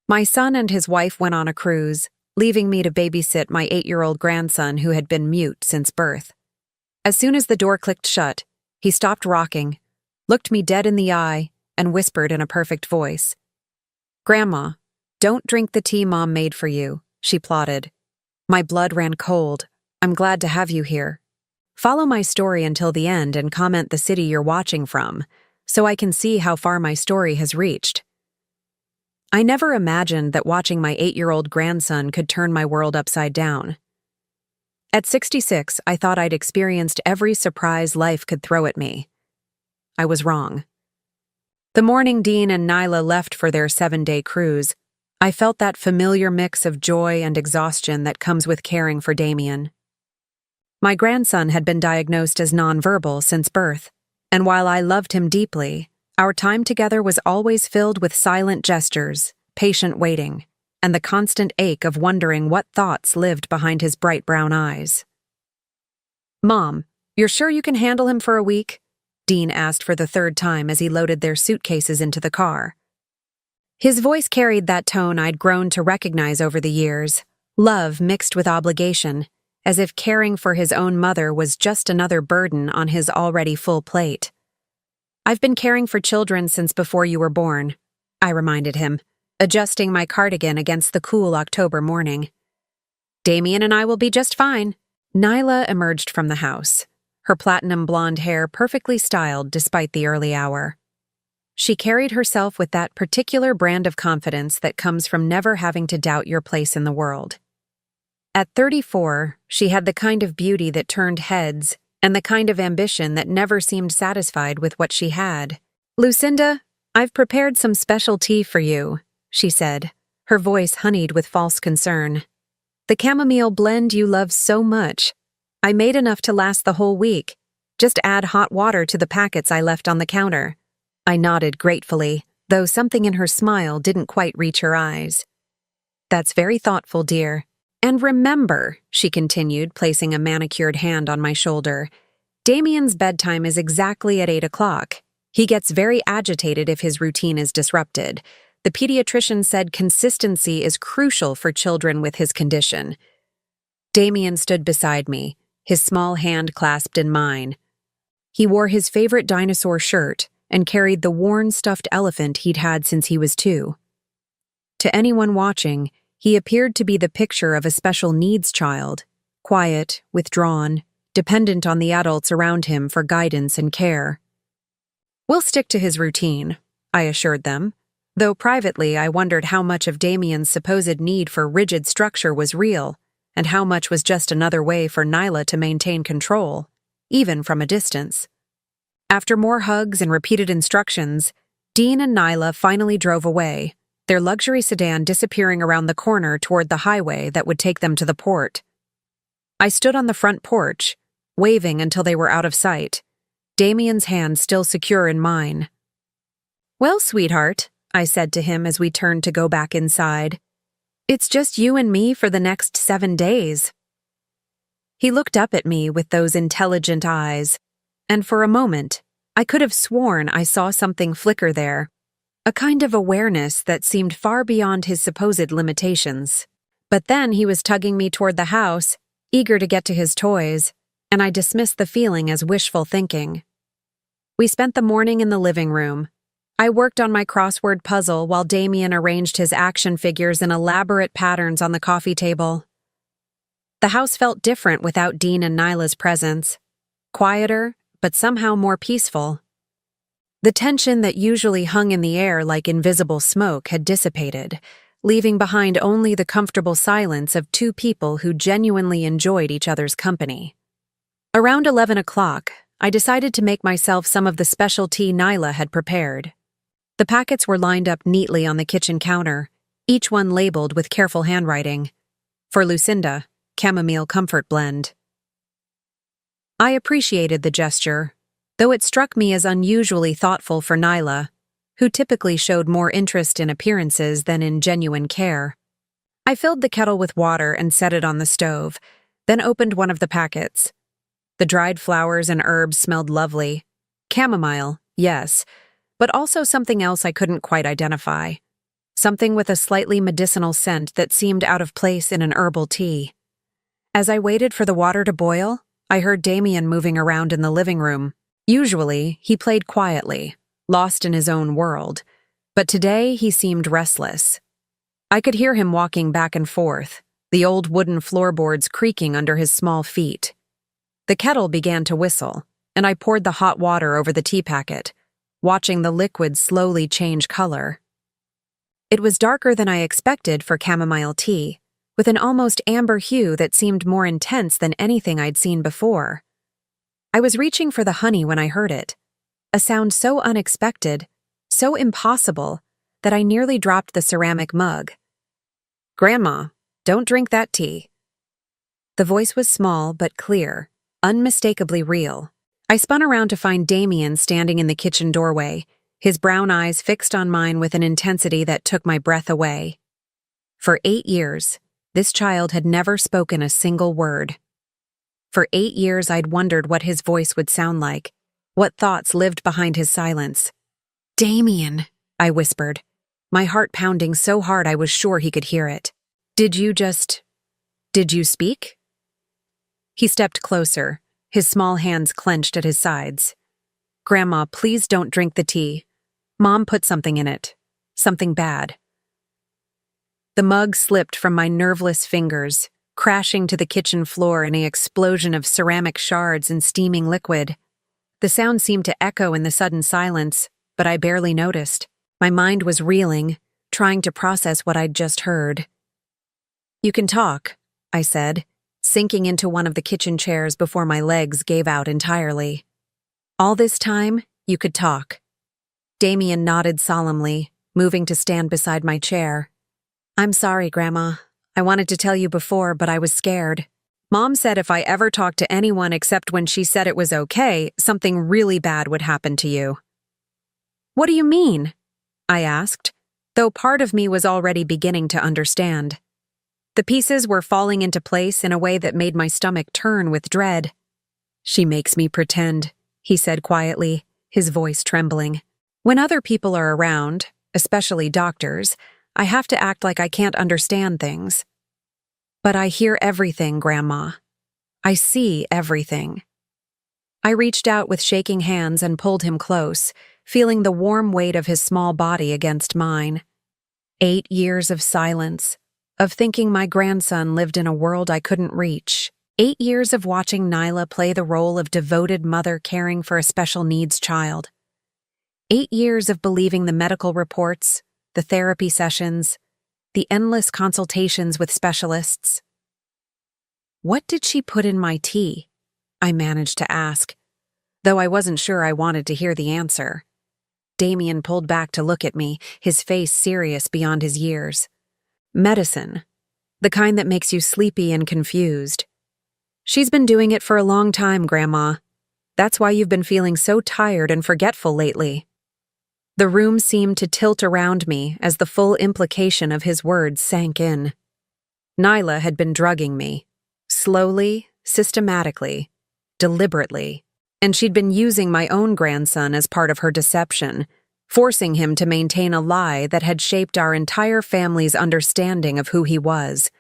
My son and his wife went on a cruise, leaving me to babysit my 8-year-old grandson who had been mute since birth. As soon as the door clicked shut, he stopped rocking, looked me dead in the eye, and whispered in a perfect voice. "Grandma, don't drink the tea Mom made for you," she plotted. My blood ran cold. "I'm glad to have you here. Follow my story until the end and comment the city you're watching from, so I can see how far my story has reached." I never imagined that watching my 8-year-old grandson could turn my world upside down. At 66, I thought I'd experienced every surprise life could throw at me. I was wrong. The morning Dean and Nyla left for their 7-day cruise, I felt that familiar mix of joy and exhaustion that comes with caring for Damien. My grandson had been diagnosed as nonverbal since birth, and while I loved him deeply, our time together was always filled with silent gestures, patient waiting, and the constant ache of wondering what thoughts lived behind his bright brown eyes. "Mom, you're sure you can handle him for a week?" Dean asked for the 3rd time as he loaded their suitcases into the car. His voice carried that tone I'd grown to recognize over the years, love mixed with obligation, as if caring for his own mother was just another burden on his already full plate. "I've been caring for children since before you were born," I reminded him, adjusting my cardigan against the cool October morning. "Damien and I will be just fine." Nyla emerged from the house, her platinum blonde hair perfectly styled despite the early hour. She carried herself with that particular brand of confidence that comes from never having to doubt your place in the world. At 34, she had the kind of beauty that turned heads and the kind of ambition that never seemed satisfied with what she had. "Lucinda, I've prepared some special tea for you," she said, her voice honeyed with false concern. "The chamomile blend you love so much. I made enough to last the whole week. Just add hot water to the packets I left on the counter." I nodded gratefully, though something in her smile didn't quite reach her eyes. "That's very thoughtful, dear. And remember," she continued, placing a manicured hand on my shoulder, "Damien's bedtime is exactly at 8 o'clock. He gets very agitated if his routine is disrupted. The pediatrician said consistency is crucial for children with his condition." Damien stood beside me, his small hand clasped in mine. He wore his favorite dinosaur shirt and carried the worn stuffed elephant he'd had since he was 2. To anyone watching, he appeared to be the picture of a special needs child, quiet, withdrawn, dependent on the adults around him for guidance and care. "We'll stick to his routine," I assured them, though privately I wondered how much of Damien's supposed need for rigid structure was real, and how much was just another way for Nyla to maintain control, even from a distance. After more hugs and repeated instructions, Dean and Nyla finally drove away, their luxury sedan disappearing around the corner toward the highway that would take them to the port. I stood on the front porch, waving until they were out of sight, Damien's hand still secure in mine. "Well, sweetheart," I said to him as we turned to go back inside, "it's just you and me for the next 7 days." He looked up at me with those intelligent eyes, and for a moment, I could have sworn I saw something flicker there, a kind of awareness that seemed far beyond his supposed limitations. But then he was tugging me toward the house, eager to get to his toys, and I dismissed the feeling as wishful thinking. We spent the morning in the living room. I worked on my crossword puzzle while Damien arranged his action figures in elaborate patterns on the coffee table. The house felt different without Dean and Nyla's presence. Quieter, but somehow more peaceful. The tension that usually hung in the air like invisible smoke had dissipated, leaving behind only the comfortable silence of 2 people who genuinely enjoyed each other's company. Around 11 o'clock, I decided to make myself some of the special tea Nyla had prepared. The packets were lined up neatly on the kitchen counter, each one labeled with careful handwriting. For Lucinda, chamomile comfort blend. I appreciated the gesture, though it struck me as unusually thoughtful for Nyla, who typically showed more interest in appearances than in genuine care. I filled the kettle with water and set it on the stove, then opened one of the packets. The dried flowers and herbs smelled lovely. Chamomile, yes, but also something else I couldn't quite identify. something with a slightly medicinal scent that seemed out of place in an herbal tea. As I waited for the water to boil, I heard Damien moving around in the living room. Usually, he played quietly, lost in his own world, but today he seemed restless. I could hear him walking back and forth, the old wooden floorboards creaking under his small feet. The kettle began to whistle, and I poured the hot water over the tea packet, watching the liquid slowly change color. It was darker than I expected for chamomile tea, with an almost amber hue that seemed more intense than anything I'd seen before. I was reaching for the honey when I heard it, a sound so unexpected, so impossible, that I nearly dropped the ceramic mug. "Grandma, don't drink that tea." The voice was small but clear, unmistakably real. I spun around to find Damien standing in the kitchen doorway, his brown eyes fixed on mine with an intensity that took my breath away. For 8 years, this child had never spoken a single word. For 8 years I'd wondered what his voice would sound like, what thoughts lived behind his silence. "Damien," I whispered, my heart pounding so hard I was sure he could hear it. Did you speak?" He stepped closer, his small hands clenched at his sides. "Grandma, please don't drink the tea. Mom put something in it. Something bad." The mug slipped from my nerveless fingers, crashing to the kitchen floor in an explosion of ceramic shards and steaming liquid. The sound seemed to echo in the sudden silence, but I barely noticed. My mind was reeling, trying to process what I'd just heard. "You can talk," I said, sinking into one of the kitchen chairs before my legs gave out entirely. "All this time, you could talk." Damien nodded solemnly, moving to stand beside my chair. "I'm sorry, Grandma. I wanted to tell you before, but I was scared. Mom said if I ever talked to anyone except when she said it was okay, something really bad would happen to you." "What do you mean?" I asked, though part of me was already beginning to understand. The pieces were falling into place in a way that made my stomach turn with dread. "She makes me pretend," he said quietly, his voice trembling. "When other people are around, especially doctors, I have to act like I can't understand things. But I hear everything, Grandma. I see everything." I reached out with shaking hands and pulled him close, feeling the warm weight of his small body against mine. 8 years of silence, of thinking my grandson lived in a world I couldn't reach. 8 years of watching Nyla play the role of devoted mother caring for a special needs child. 8 years of believing the medical reports, the therapy sessions, the endless consultations with specialists. "What did she put in my tea?" I managed to ask, though I wasn't sure I wanted to hear the answer. Damien pulled back to look at me, his face serious beyond his years. "Medicine. The kind that makes you sleepy and confused. She's been doing it for a long time, Grandma. That's why you've been feeling so tired and forgetful lately." The room seemed to tilt around me as the full implication of his words sank in. Nyla had been drugging me. Slowly, systematically, deliberately. And she'd been using my own grandson as part of her deception, forcing him to maintain a lie that had shaped our entire family's understanding of who he was.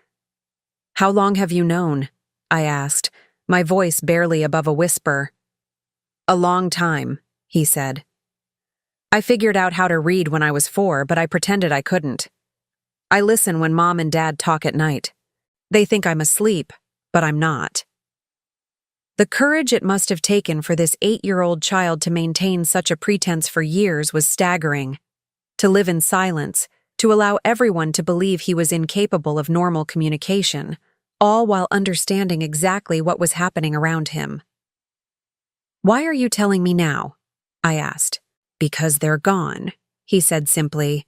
"How long have you known?" I asked, my voice barely above a whisper. "A long time," he said. "I figured out how to read when I was 4, but I pretended I couldn't. I listen when Mom and Dad talk at night. They think I'm asleep, but I'm not." The courage it must have taken for this 8-year-old child to maintain such a pretense for years was staggering. To live in silence, to allow everyone to believe he was incapable of normal communication, all while understanding exactly what was happening around him. "Why are you telling me now?" I asked. "Because they're gone," he said simply.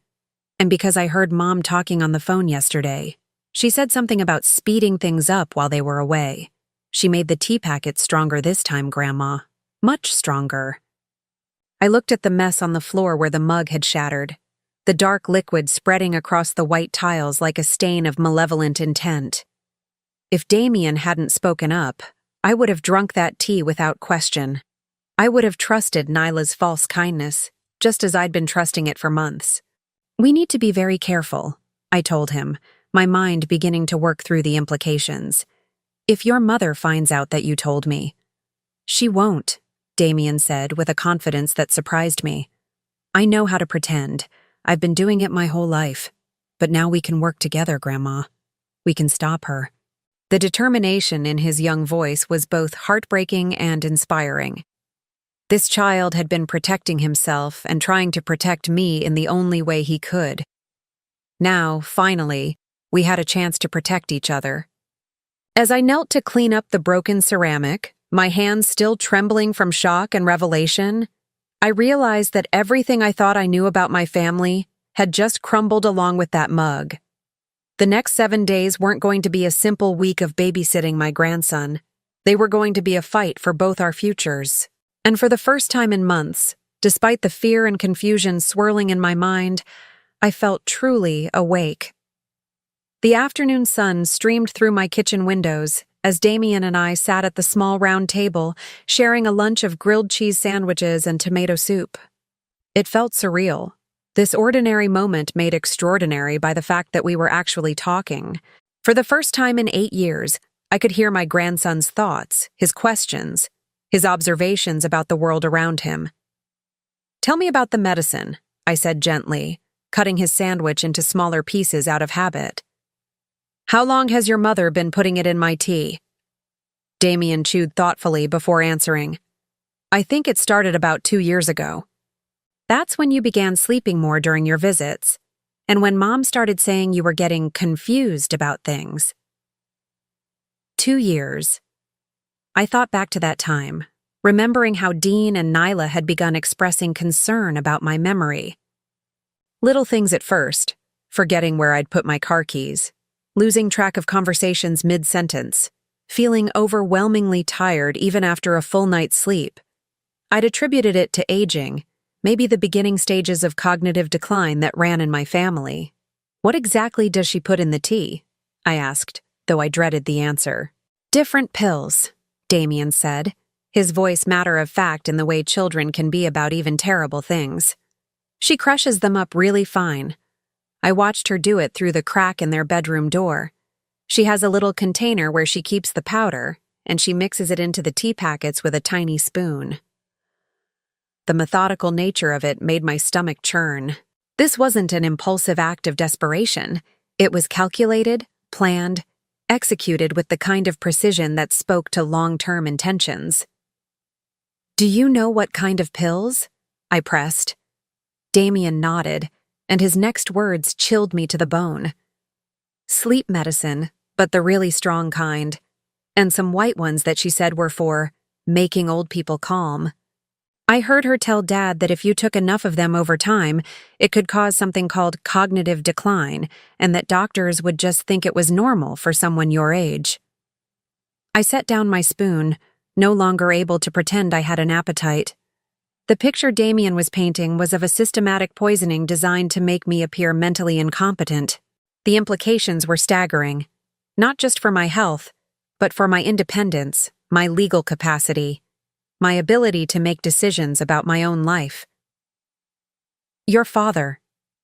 "And because I heard Mom talking on the phone yesterday. She said something about speeding things up while they were away. She made the tea packet stronger this time, Grandma. Much stronger." I looked at the mess on the floor where the mug had shattered, the dark liquid spreading across the white tiles like a stain of malevolent intent. If Damien hadn't spoken up, I would have drunk that tea without question. I would have trusted Nyla's false kindness, just as I'd been trusting it for months. We need to be very careful, I told him, my mind beginning to work through the implications. If your mother finds out that you told me. She won't, Damien said with a confidence that surprised me. I know how to pretend. I've been doing it my whole life. But now we can work together, Grandma. We can stop her. The determination in his young voice was both heartbreaking and inspiring. This child had been protecting himself and trying to protect me in the only way he could. Now, finally, we had a chance to protect each other. As I knelt to clean up the broken ceramic, my hands still trembling from shock and revelation, I realized that everything I thought I knew about my family had just crumbled along with that mug. The next 7 days weren't going to be a simple week of babysitting my grandson. They were going to be a fight for both our futures. And for the first time in months, despite the fear and confusion swirling in my mind, I felt truly awake. The afternoon sun streamed through my kitchen windows as Damien and I sat at the small round table, sharing a lunch of grilled cheese sandwiches and tomato soup. It felt surreal. This ordinary moment made extraordinary by the fact that we were actually talking. For the first time in 8 years, I could hear my grandson's thoughts, his questions, his observations about the world around him. "Tell me about the medicine," I said gently, cutting his sandwich into smaller pieces out of habit. "How long has your mother been putting it in my tea?" Damien chewed thoughtfully before answering. "I think it started about 2 years ago. That's when you began sleeping more during your visits, and when Mom started saying you were getting confused about things." 2 years. I thought back to that time, remembering how Dean and Nyla had begun expressing concern about my memory. Little things at first, forgetting where I'd put my car keys, losing track of conversations mid-sentence, feeling overwhelmingly tired even after a full night's sleep. I'd attributed it to aging, maybe the beginning stages of cognitive decline that ran in my family. "What exactly does she put in the tea?" I asked, though I dreaded the answer. "Different pills," Damien said, his voice matter-of-fact in the way children can be about even terrible things. "She crushes them up really fine. I watched her do it through the crack in their bedroom door. She has a little container where she keeps the powder, and she mixes it into the tea packets with a tiny spoon." The methodical nature of it made my stomach churn. This wasn't an impulsive act of desperation. It was calculated, planned, executed with the kind of precision that spoke to long-term intentions. "Do you know what kind of pills?" I pressed. Damien nodded, and his next words chilled me to the bone. "Sleep medicine, but the really strong kind, and some white ones that she said were for making old people calm. I heard her tell Dad that if you took enough of them over time, it could cause something called cognitive decline, and that doctors would just think it was normal for someone your age." I set down my spoon, no longer able to pretend I had an appetite. The picture Damien was painting was of a systematic poisoning designed to make me appear mentally incompetent. The implications were staggering, not just for my health, but for my independence, my legal capacity, my ability to make decisions about my own life. "Your father,"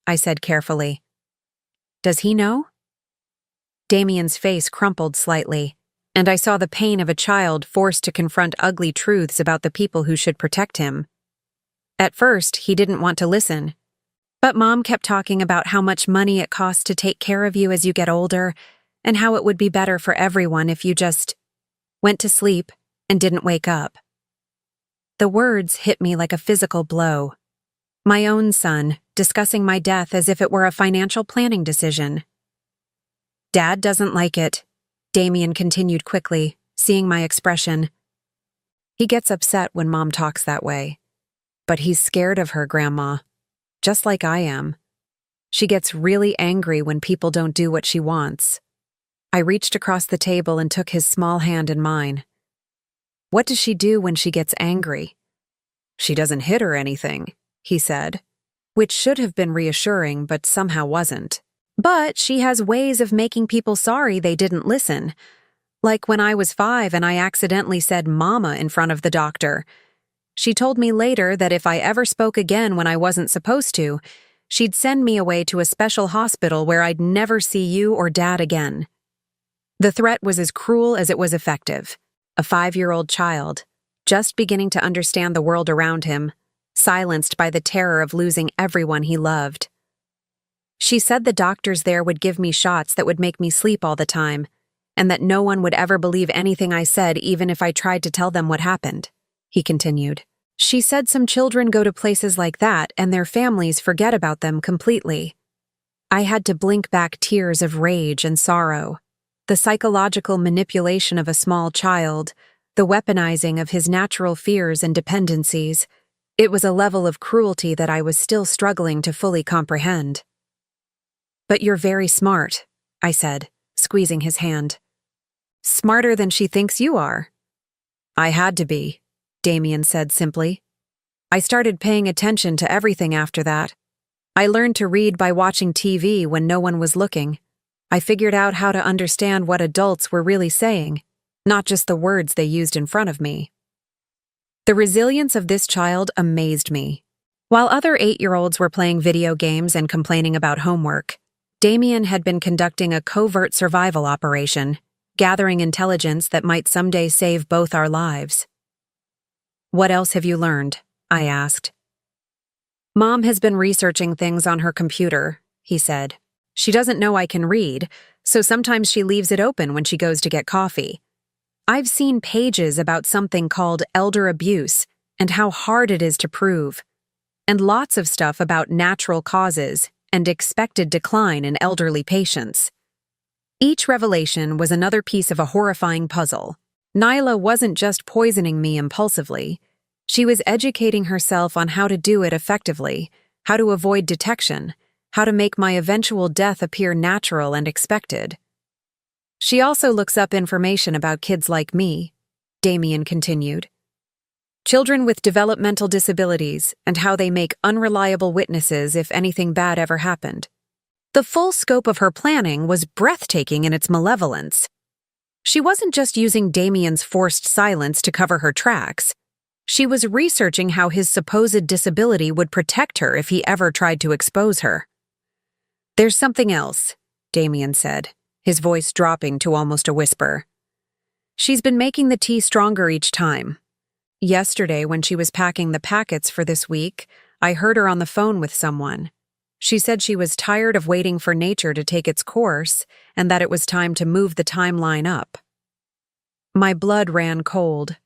I said carefully. "Does he know?" Damien's face crumpled slightly, and I saw the pain of a child forced to confront ugly truths about the people who should protect him. At first, he didn't want to listen. But Mom kept talking about how much money it costs to take care of you as you get older, and how it would be better for everyone if you just went to sleep and didn't wake up. The words hit me like a physical blow. My own son, discussing my death as if it were a financial planning decision. "Dad doesn't like it," Damien continued quickly, seeing my expression. "He gets upset when Mom talks that way. But he's scared of her, Grandma. Just like I am. She gets really angry when people don't do what she wants." I reached across the table and took his small hand in mine. "What does she do when she gets angry?" "She doesn't hit or anything," he said, which should have been reassuring but somehow wasn't. "But she has ways of making people sorry they didn't listen. Like when I was 5 and I accidentally said mama in front of the doctor. She told me later that if I ever spoke again when I wasn't supposed to, She'd send me away to a special hospital where I'd never see you or Dad again. The threat was as cruel as it was effective. A 5-year-old child, just beginning to understand the world around him, silenced by the terror of losing everyone he loved. She said the doctors there would give me shots that would make me sleep all the time, and that no one would ever believe anything I said even if I tried to tell them what happened, he continued. She said some children go to places like that and their families forget about them completely. I had to blink back tears of rage and sorrow. The psychological manipulation of a small child, the weaponizing of his natural fears and dependencies. It was a level of cruelty that I was still struggling to fully comprehend. "But you're very smart," I said, squeezing his hand. "Smarter than she thinks you are." "I had to be," Damien said simply. "I started paying attention to everything after that. I learned to read by watching TV when no one was looking. I figured out how to understand what adults were really saying, not just the words they used in front of me." The resilience of this child amazed me. While other 8-year-olds were playing video games and complaining about homework, Damien had been conducting a covert survival operation, gathering intelligence that might someday save both our lives. "What else have you learned?" I asked. "Mom has been researching things on her computer," he said. "She doesn't know I can read, so sometimes she leaves it open when she goes to get coffee. I've seen pages about something called elder abuse and how hard it is to prove, and lots of stuff about natural causes and expected decline in elderly patients." Each revelation was another piece of a horrifying puzzle. Nyla wasn't just poisoning me impulsively. She was educating herself on how to do it effectively, how to avoid detection, how to make my eventual death appear natural and expected. "She also looks up information about kids like me," Damien continued. "Children with developmental disabilities and how they make unreliable witnesses if anything bad ever happened." The full scope of her planning was breathtaking in its malevolence. She wasn't just using Damien's forced silence to cover her tracks. She was researching how his supposed disability would protect her if he ever tried to expose her. "There's something else," Damien said, his voice dropping to almost a whisper. "She's been making the tea stronger each time. Yesterday, when she was packing the packets for this week, I heard her on the phone with someone. She said she was tired of waiting for nature to take its course and that it was time to move the timeline up." My blood ran cold.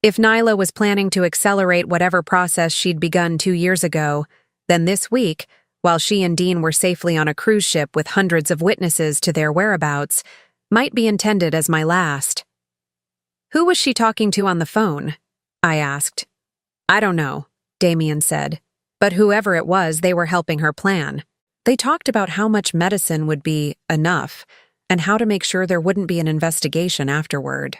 If Nyla was planning to accelerate whatever process she'd begun 2 years ago, then this week, while she and Dean were safely on a cruise ship with hundreds of witnesses to their whereabouts, might be intended as my last. "Who was she talking to on the phone?" I asked. "I don't know," Damien said. "But whoever it was, they were helping her plan. They talked about how much medicine would be enough and how to make sure there wouldn't be an investigation afterward."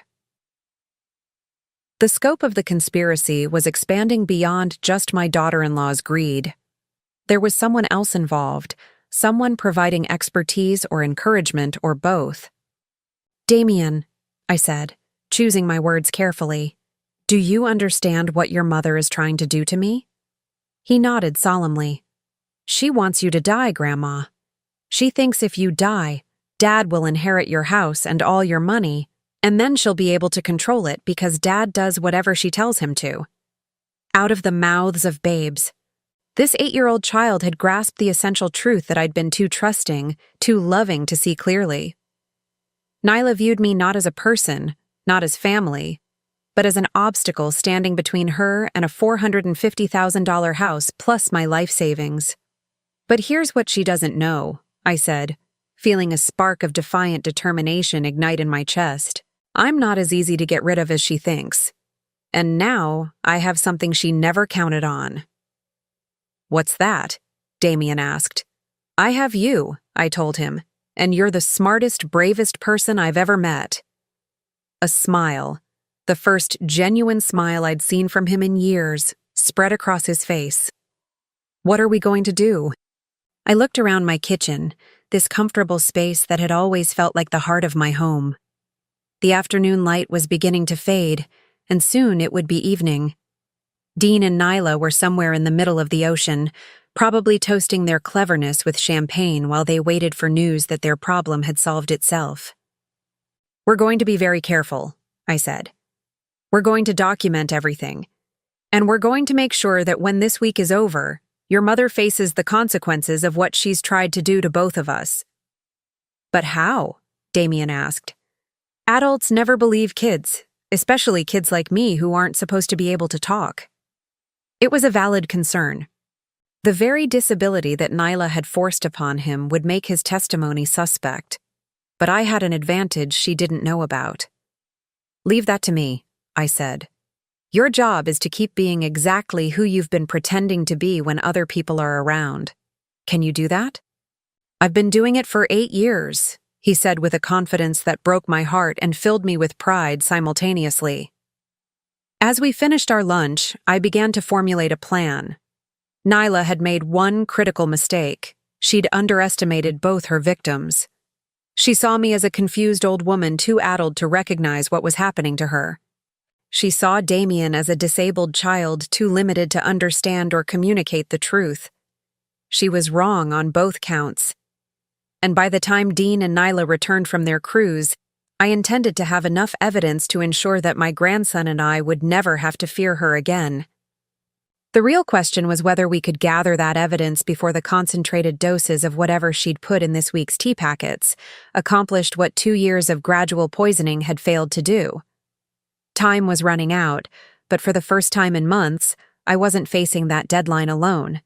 The scope of the conspiracy was expanding beyond just my daughter-in-law's greed. There was someone else involved, someone providing expertise or encouragement or both. "Damien," I said, choosing my words carefully, "do you understand what your mother is trying to do to me?" He nodded solemnly. "She wants you to die, Grandma. She thinks if you die, Dad will inherit your house and all your money, and then she'll be able to control it because Dad does whatever she tells him to." Out of the mouths of babes. This 8-year-old child had grasped the essential truth that I'd been too trusting, too loving to see clearly. Nyla viewed me not as a person, not as family, but as an obstacle standing between her and a $450,000 house plus my life savings. "But here's what she doesn't know," I said, feeling a spark of defiant determination ignite in my chest. "I'm not as easy to get rid of as she thinks. And now I have something she never counted on." "What's that?" Damien asked. "I have you," I told him, "and you're the smartest, bravest person I've ever met." A smile, the first genuine smile I'd seen from him in years, spread across his face. "What are we going to do?" I looked around my kitchen, this comfortable space that had always felt like the heart of my home. The afternoon light was beginning to fade, and soon it would be evening. Dean and Nyla were somewhere in the middle of the ocean, probably toasting their cleverness with champagne while they waited for news that their problem had solved itself. "We're going to be very careful," I said. "We're going to document everything. And we're going to make sure that when this week is over, your mother faces the consequences of what she's tried to do to both of us." "But how?" Damien asked. "Adults never believe kids, especially kids like me who aren't supposed to be able to talk." It was a valid concern. The very disability that Nyla had forced upon him would make his testimony suspect, but I had an advantage she didn't know about. "Leave that to me," I said. "Your job is to keep being exactly who you've been pretending to be when other people are around. Can you do that?" "I've been doing it for 8 years," he said with a confidence that broke my heart and filled me with pride simultaneously. As we finished our lunch, I began to formulate a plan. Nyla had made one critical mistake. She'd underestimated both her victims. She saw me as a confused old woman too addled to recognize what was happening to her. She saw Damien as a disabled child too limited to understand or communicate the truth. She was wrong on both counts. And by the time Dean and Nyla returned from their cruise, I intended to have enough evidence to ensure that my grandson and I would never have to fear her again. The real question was whether we could gather that evidence before the concentrated doses of whatever she'd put in this week's tea packets accomplished what 2 years of gradual poisoning had failed to do. Time was running out, but for the first time in months, I wasn't facing that deadline alone.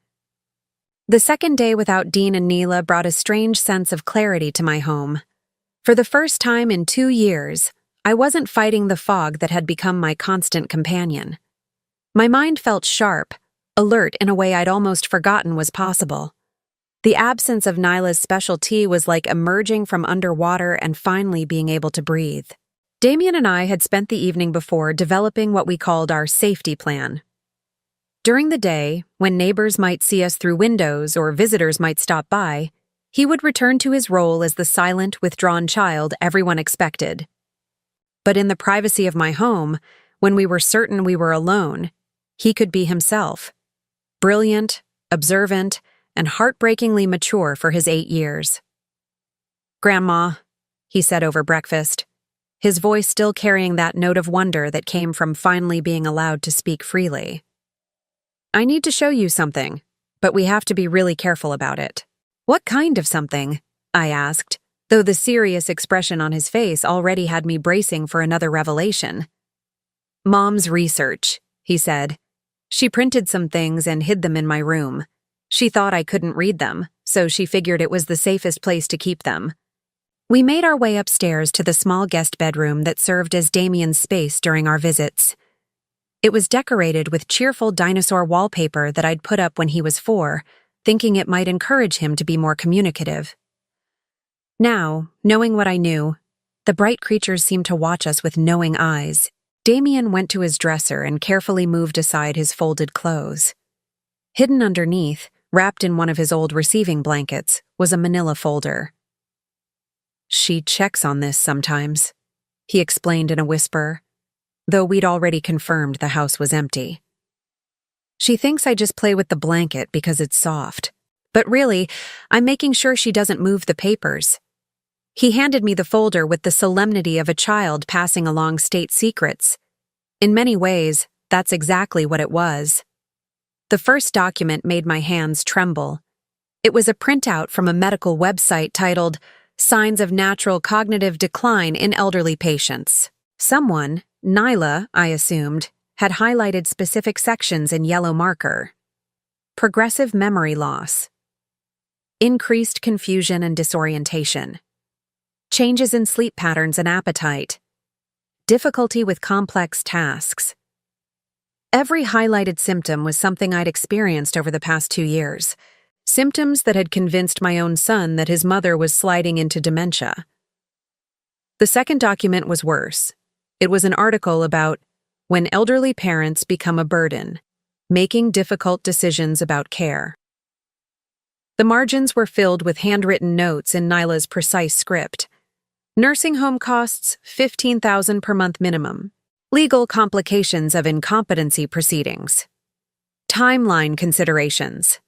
The second day without Dean and Nyla brought a strange sense of clarity to my home. For the first time in 2 years, I wasn't fighting the fog that had become my constant companion. My mind felt sharp, alert in a way I'd almost forgotten was possible. The absence of Nyla's special tea was like emerging from underwater and finally being able to breathe. Damien and I had spent the evening before developing what we called our safety plan. During the day, when neighbors might see us through windows or visitors might stop by, he would return to his role as the silent, withdrawn child everyone expected. But in the privacy of my home, when we were certain we were alone, he could be himself. Brilliant, observant, and heartbreakingly mature for his 8 years. "Grandma," he said over breakfast, his voice still carrying that note of wonder that came from finally being allowed to speak freely. "I need to show you something, but we have to be really careful about it." "What kind of something?" I asked, though the serious expression on his face already had me bracing for another revelation. "Mom's research," he said. "She printed some things and hid them in my room. She thought I couldn't read them, so she figured it was the safest place to keep them." We made our way upstairs to the small guest bedroom that served as Damien's space during our visits. It was decorated with cheerful dinosaur wallpaper that I'd put up when he was 4, thinking it might encourage him to be more communicative. Now, knowing what I knew, the bright creatures seemed to watch us with knowing eyes. Damien went to his dresser and carefully moved aside his folded clothes. Hidden underneath, wrapped in one of his old receiving blankets, was a manila folder. "She checks on this sometimes," he explained in a whisper, though we'd already confirmed the house was empty. "She thinks I just play with the blanket because it's soft, but really, I'm making sure she doesn't move the papers." He handed me the folder with the solemnity of a child passing along state secrets. In many ways, that's exactly what it was. The first document made my hands tremble. It was a printout from a medical website titled "Signs of Natural Cognitive Decline in Elderly Patients." Someone, Nyla, I assumed, had highlighted specific sections in yellow marker. Progressive memory loss. Increased confusion and disorientation. Changes in sleep patterns and appetite. Difficulty with complex tasks. Every highlighted symptom was something I'd experienced over the past 2 years. Symptoms that had convinced my own son that his mother was sliding into dementia. The second document was worse. It was an article about when elderly parents become a burden, making difficult decisions about care. The margins were filled with handwritten notes in Nyla's precise script. Nursing home costs $15,000 per month minimum. Legal complications of incompetency proceedings. Timeline considerations.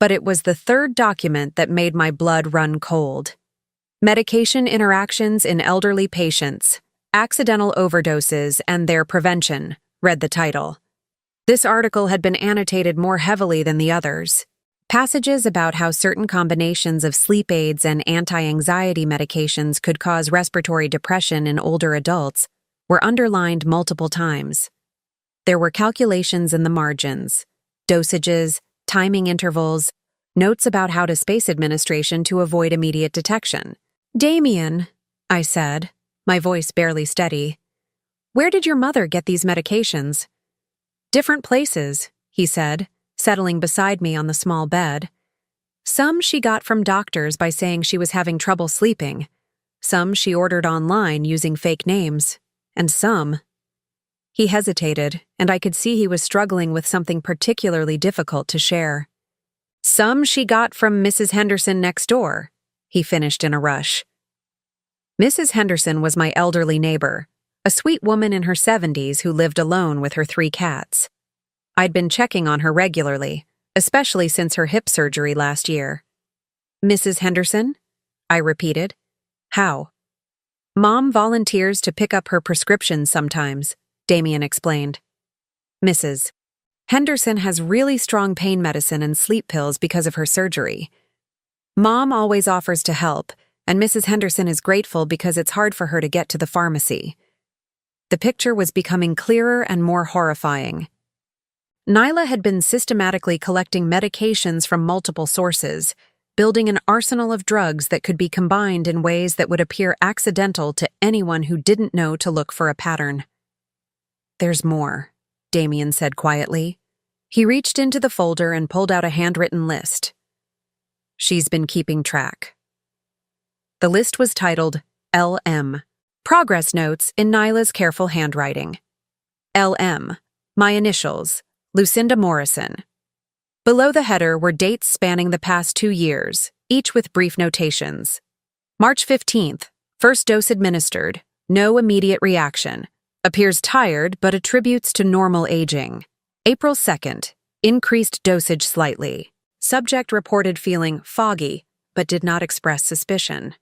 But it was the third document that made my blood run cold. Medication Interactions in Elderly Patients, Accidental Overdoses and Their Prevention, read the title. This article had been annotated more heavily than the others. Passages about how certain combinations of sleep aids and anti-anxiety medications could cause respiratory depression in older adults were underlined multiple times. There were calculations in the margins, dosages, timing intervals, notes about how to space administration to avoid immediate detection. "Damien," I said, my voice barely steady, "where did your mother get these medications?" "Different places," he said, settling beside me on the small bed. "Some she got from doctors by saying she was having trouble sleeping. Some she ordered online using fake names. And some—" He hesitated, and I could see he was struggling with something particularly difficult to share. "Some she got from Mrs. Henderson next door," he finished in a rush. Mrs. Henderson was my elderly neighbor, a sweet woman in her 70s who lived alone with her 3 cats. I'd been checking on her regularly, especially since her hip surgery last year. "Mrs. Henderson?" I repeated. "How?" "Mom volunteers to pick up her prescriptions sometimes," Damien explained. "Mrs. Henderson has really strong pain medicine and sleep pills because of her surgery. Mom always offers to help, and Mrs. Henderson is grateful because it's hard for her to get to the pharmacy." The picture was becoming clearer and more horrifying. Nyla had been systematically collecting medications from multiple sources, building an arsenal of drugs that could be combined in ways that would appear accidental to anyone who didn't know to look for a pattern. "There's more," Damien said quietly. He reached into the folder and pulled out a handwritten list. "She's been keeping track." The list was titled LM, Progress Notes in Nyla's Careful Handwriting. LM, my initials, Lucinda Morrison. Below the header were dates spanning the past 2 years, each with brief notations. March 15th, first dose administered, no immediate reaction. Appears tired but attributes to normal aging. April 2nd, increased dosage slightly. Subject reported feeling foggy but did not express suspicion.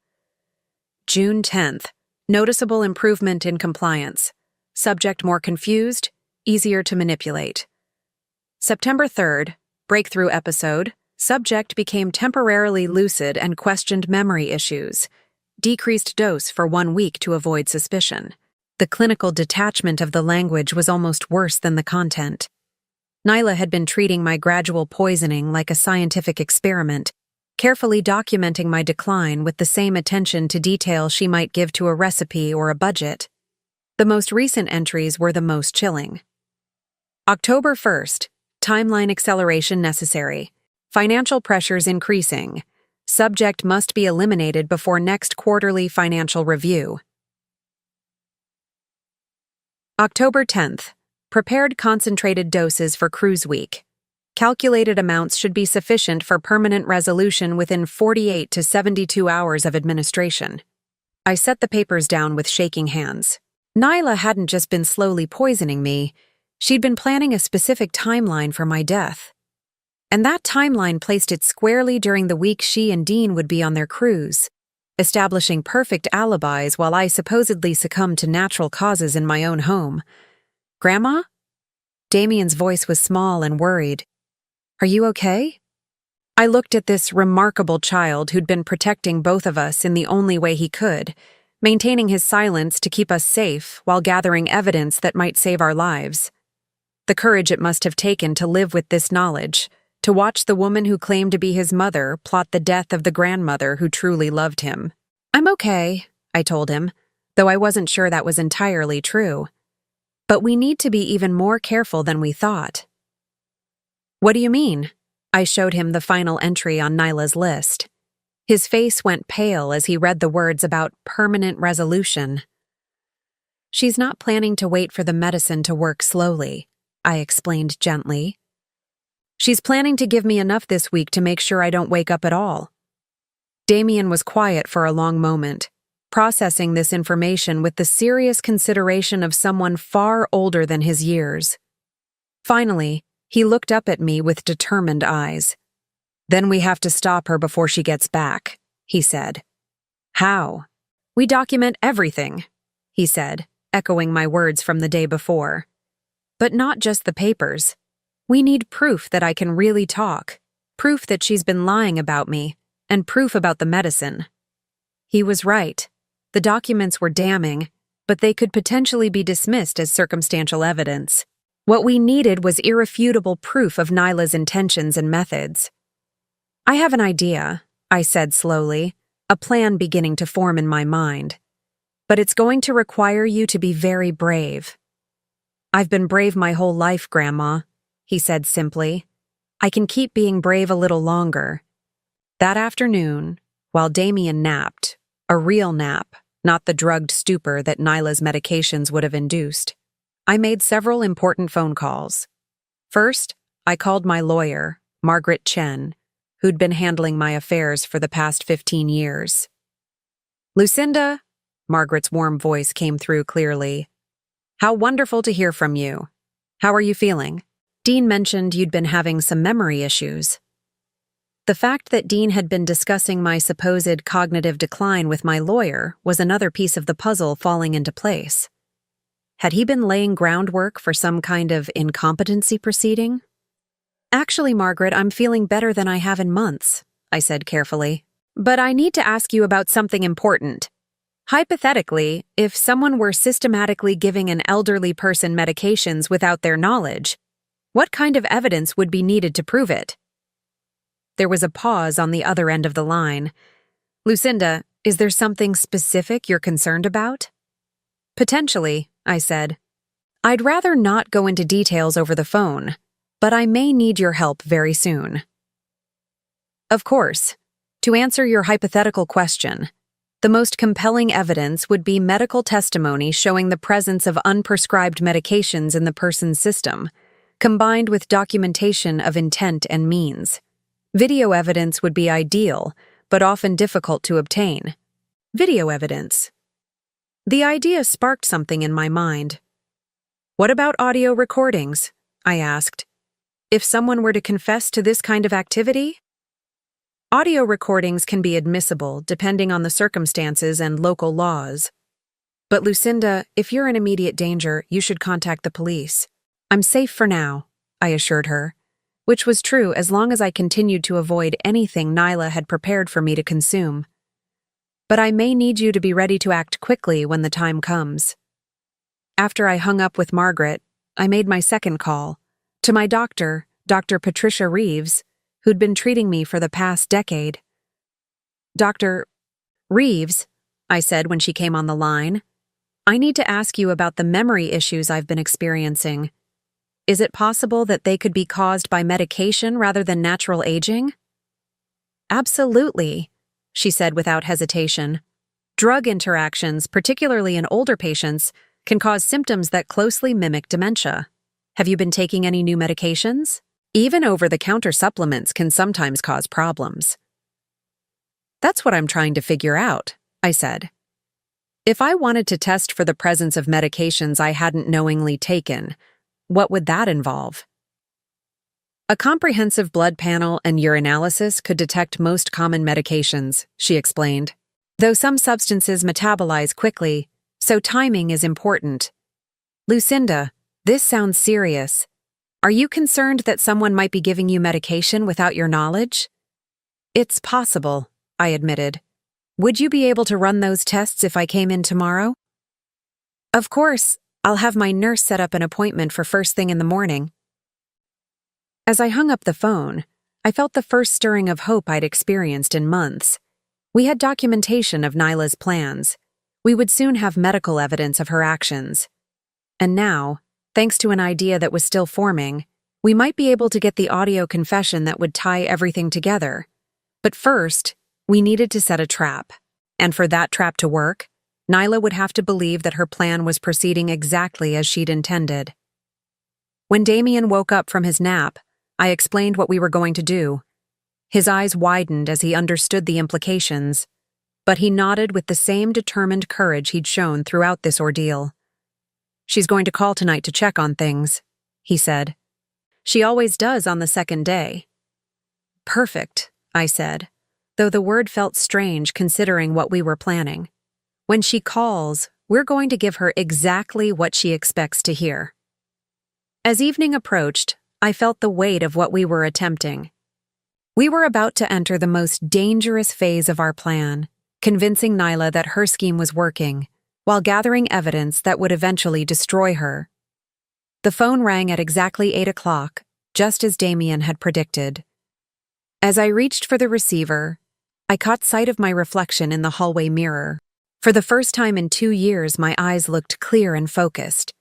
June 10th, noticeable improvement in compliance. Subject more confused, easier to manipulate. September 3rd, breakthrough episode. Subject became temporarily lucid and questioned memory issues. Decreased dose for 1 week to avoid suspicion. The clinical detachment of the language was almost worse than the content. Nyla had been treating my gradual poisoning like a scientific experiment, carefully documenting my decline with the same attention to detail she might give to a recipe or a budget. The most recent entries were the most chilling. October 1st, timeline acceleration necessary. Financial pressures increasing. Subject must be eliminated before next quarterly financial review. October 10th, prepared concentrated doses for cruise week. Calculated amounts should be sufficient for permanent resolution within 48 to 72 hours of administration. I set the papers down with shaking hands. Nyla hadn't just been slowly poisoning me, she'd been planning a specific timeline for my death. And that timeline placed it squarely during the week she and Dean would be on their cruise, establishing perfect alibis while I supposedly succumbed to natural causes in my own home. "Grandma?" Damien's voice was small and worried. "Are you okay?" I looked at this remarkable child who'd been protecting both of us in the only way he could, maintaining his silence to keep us safe while gathering evidence that might save our lives. The courage it must have taken to live with this knowledge, to watch the woman who claimed to be his mother plot the death of the grandmother who truly loved him. "I'm okay," I told him, though I wasn't sure that was entirely true. "But we need to be even more careful than we thought." "What do you mean?" I showed him the final entry on Nyla's list. His face went pale as he read the words about permanent resolution. "She's not planning to wait for the medicine to work slowly," I explained gently. "She's planning to give me enough this week to make sure I don't wake up at all." Damien was quiet for a long moment, processing this information with the serious consideration of someone far older than his years. Finally, he looked up at me with determined eyes. Then we have to stop her before she gets back, he said. How? We document everything, he said, echoing my words from the day before. But not just the papers. We need proof that I can really talk, proof that she's been lying about me, and proof about the medicine. He was right. The documents were damning, but they could potentially be dismissed as circumstantial evidence. What we needed was irrefutable proof of Nyla's intentions and methods. I have an idea, I said slowly, a plan beginning to form in my mind. But it's going to require you to be very brave. I've been brave my whole life, Grandma, he said simply. I can keep being brave a little longer. That afternoon, while Damien napped, a real nap, not the drugged stupor that Nyla's medications would have induced, I made several important phone calls. First, I called my lawyer, Margaret Chen, who'd been handling my affairs for the past 15 years. Lucinda, Margaret's warm voice came through clearly. How wonderful to hear from you. How are you feeling? Dean mentioned you'd been having some memory issues. The fact that Dean had been discussing my supposed cognitive decline with my lawyer was another piece of the puzzle falling into place. Had he been laying groundwork for some kind of incompetency proceeding? Actually, Margaret, I'm feeling better than I have in months, I said carefully. But I need to ask you about something important. Hypothetically, if someone were systematically giving an elderly person medications without their knowledge, what kind of evidence would be needed to prove it? There was a pause on the other end of the line. Lucinda, is there something specific you're concerned about? Potentially, I said. I'd rather not go into details over the phone, but I may need your help very soon. Of course. To answer your hypothetical question, the most compelling evidence would be medical testimony showing the presence of unprescribed medications in the person's system, combined with documentation of intent and means. Video evidence would be ideal, but often difficult to obtain. Video evidence. The idea sparked something in my mind. What about audio recordings? I asked. If someone were to confess to this kind of activity? Audio recordings can be admissible depending on the circumstances and local laws. But Lucinda, if you're in immediate danger, you should contact the police. I'm safe for now, I assured her, which was true as long as I continued to avoid anything Nyla had prepared for me to consume. But I may need you to be ready to act quickly when the time comes. After I hung up with Margaret, I made my second call, to my doctor, Dr. Patricia Reeves, who'd been treating me for the past decade. Dr. Reeves, I said when she came on the line, I need to ask you about the memory issues I've been experiencing. Is it possible that they could be caused by medication rather than natural aging? Absolutely, she said without hesitation. Drug interactions, particularly in older patients, can cause symptoms that closely mimic dementia. Have you been taking any new medications? Even over-the-counter supplements can sometimes cause problems. That's what I'm trying to figure out, I said. If I wanted to test for the presence of medications I hadn't knowingly taken, what would that involve? A comprehensive blood panel and urinalysis could detect most common medications, she explained. Though some substances metabolize quickly, so timing is important. Lucinda, this sounds serious. Are you concerned that someone might be giving you medication without your knowledge? It's possible, I admitted. Would you be able to run those tests if I came in tomorrow? Of course, I'll have my nurse set up an appointment for first thing in the morning. As I hung up the phone, I felt the first stirring of hope I'd experienced in months. We had documentation of Nyla's plans. We would soon have medical evidence of her actions. And now, thanks to an idea that was still forming, we might be able to get the audio confession that would tie everything together. But first, we needed to set a trap. And for that trap to work, Nyla would have to believe that her plan was proceeding exactly as she'd intended. When Damien woke up from his nap, I explained what we were going to do. His eyes widened as he understood the implications, but he nodded with the same determined courage he'd shown throughout this ordeal. She's going to call tonight to check on things, he said. She always does on the second day. Perfect, I said, though the word felt strange considering what we were planning. When she calls, we're going to give her exactly what she expects to hear. As evening approached, I felt the weight of what we were attempting. We were about to enter the most dangerous phase of our plan, convincing Nyla that her scheme was working, while gathering evidence that would eventually destroy her. The phone rang at exactly 8 o'clock, just as Damien had predicted. As I reached for the receiver, I caught sight of my reflection in the hallway mirror. For the first time in 2 years, my eyes looked clear and focused.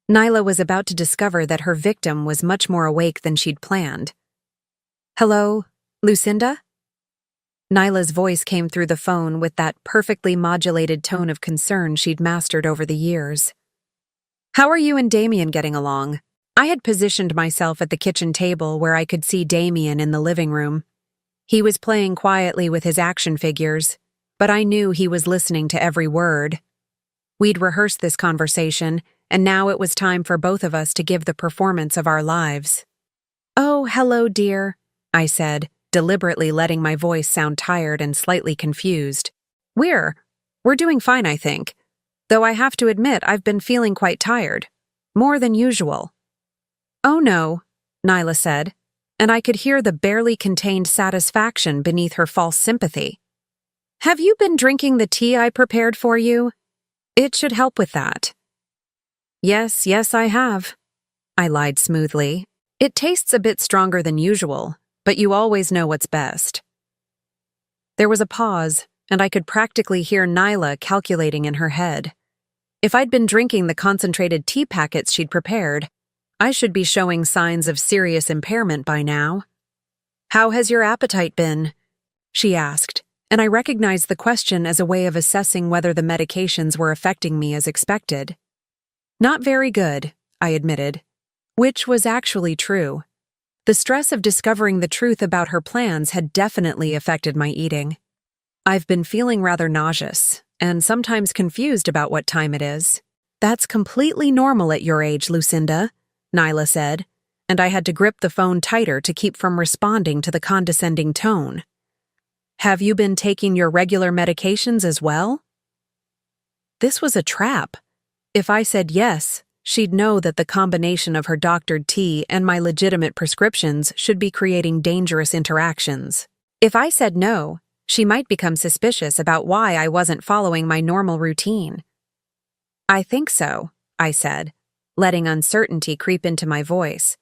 Nyla was about to discover that her victim was much more awake than she'd planned. "Hello, Lucinda?" Nyla's voice came through the phone with that perfectly modulated tone of concern she'd mastered over the years. "How are you and Damien getting along?" I had positioned myself at the kitchen table where I could see Damien in the living room. He was playing quietly with his action figures, but I knew he was listening to every word. We'd rehearsed this conversation, and now it was time for both of us to give the performance of our lives. "Oh, hello, dear," I said, deliberately letting my voice sound tired and slightly confused. We're doing fine, I think. Though I have to admit I've been feeling quite tired. More than usual." "Oh no," Nyla said, and I could hear the barely contained satisfaction beneath her false sympathy. "Have you been drinking the tea I prepared for you? It should help with that." Yes, I have," I lied smoothly. "It tastes a bit stronger than usual, but you always know what's best." There was a pause, and I could practically hear Nyla calculating in her head. If I'd been drinking the concentrated tea packets she'd prepared, I should be showing signs of serious impairment by now. "How has your appetite been?" she asked, and I recognized the question as a way of assessing whether the medications were affecting me as expected. "Not very good," I admitted, which was actually true. The stress of discovering the truth about her plans had definitely affected my eating. "I've been feeling rather nauseous, and sometimes confused about what time it is." "That's completely normal at your age, Lucinda," Nyla said, and I had to grip the phone tighter to keep from responding to the condescending tone. "Have you been taking your regular medications as well?" This was a trap. If I said yes, she'd know that the combination of her doctored tea and my legitimate prescriptions should be creating dangerous interactions. If I said no, she might become suspicious about why I wasn't following my normal routine. "I think so," I said, letting uncertainty creep into my voice.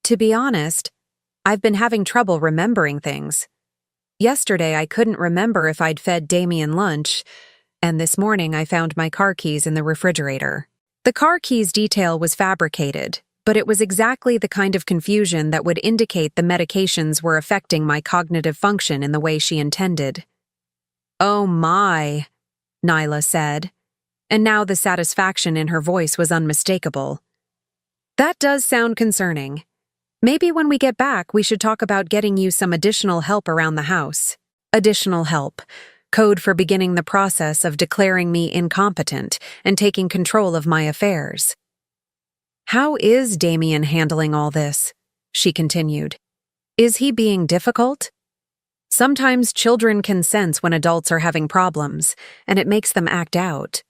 "To be honest, I've been having trouble remembering things. Yesterday I couldn't remember if I'd fed Damien lunch, and this morning I found my car keys in the refrigerator." The car keys detail was fabricated, but it was exactly the kind of confusion that would indicate the medications were affecting my cognitive function in the way she intended. "Oh my," Nyla said, and now the satisfaction in her voice was unmistakable. "That does sound concerning. Maybe when we get back we should talk about getting you some additional help around the house." Additional help. Code for beginning the process of declaring me incompetent and taking control of my affairs. "How is Damien handling all this?" she continued. "Is he being difficult? Sometimes children can sense when adults are having problems, and it makes them act out."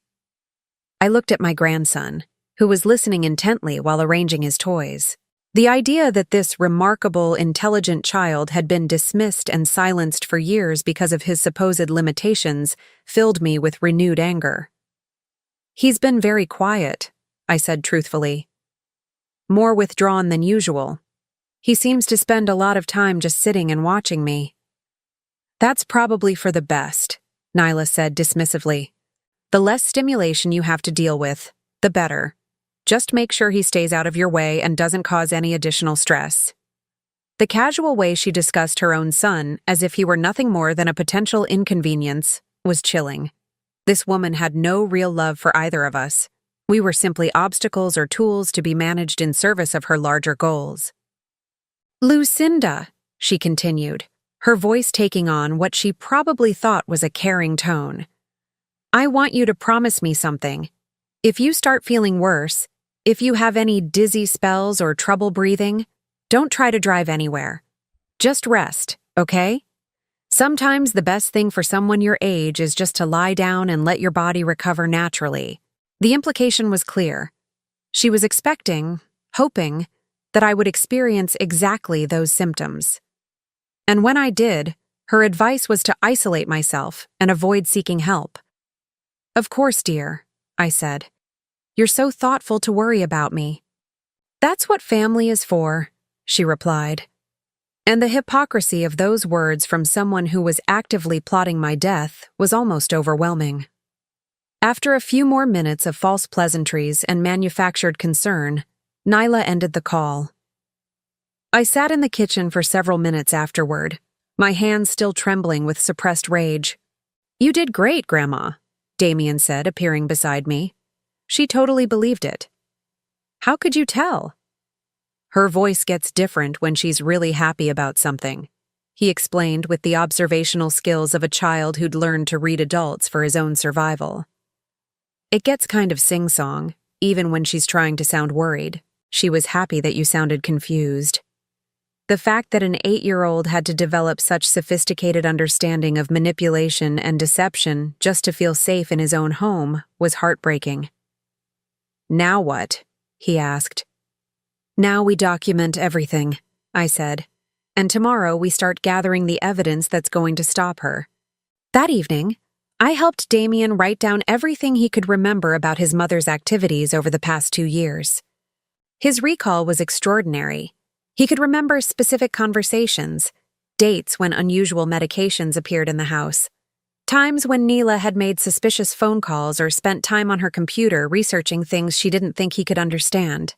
I looked at my grandson, who was listening intently while arranging his toys. The idea that this remarkable, intelligent child had been dismissed and silenced for years because of his supposed limitations filled me with renewed anger. "He's been very quiet," I said truthfully. "More withdrawn than usual. He seems to spend a lot of time just sitting and watching me." "That's probably for the best," Nyla said dismissively. "The less stimulation you have to deal with, the better. Just make sure he stays out of your way and doesn't cause any additional stress." The casual way she discussed her own son, as if he were nothing more than a potential inconvenience, was chilling. This woman had no real love for either of us. We were simply obstacles or tools to be managed in service of her larger goals. "Lucinda," she continued, her voice taking on what she probably thought was a caring tone. "I want you to promise me something. If you start feeling worse, if you have any dizzy spells or trouble breathing, don't try to drive anywhere. Just rest, okay? Sometimes the best thing for someone your age is just to lie down and let your body recover naturally. The implication was clear. She was expecting, hoping, that I would experience exactly those symptoms. And when I did, her advice was to isolate myself and avoid seeking help. "Of course, dear," I said. "You're so thoughtful to worry about me." "That's what family is for," she replied. And the hypocrisy of those words from someone who was actively plotting my death was almost overwhelming. After a few more minutes of false pleasantries and manufactured concern, Nyla ended the call. I sat in the kitchen for several minutes afterward, my hands still trembling with suppressed rage. "You did great, Grandma," Damien said, appearing beside me. She totally believed it. "How could you tell?" "Her voice gets different when she's really happy about something," he explained with the observational skills of a child who'd learned to read adults for his own survival. "It gets kind of sing-song, even when she's trying to sound worried. She was happy that you sounded confused." The fact that an 8-year-old had to develop such sophisticated understanding of manipulation and deception just to feel safe in his own home was heartbreaking. "Now what?" he asked. "Now we document everything," I said, "and tomorrow we start gathering the evidence that's going to stop her." That evening, I helped Damien write down everything he could remember about his mother's activities over the past 2 years. His recall was extraordinary. He could remember specific conversations, dates when unusual medications appeared in the house, times when Neela had made suspicious phone calls or spent time on her computer researching things she didn't think he could understand.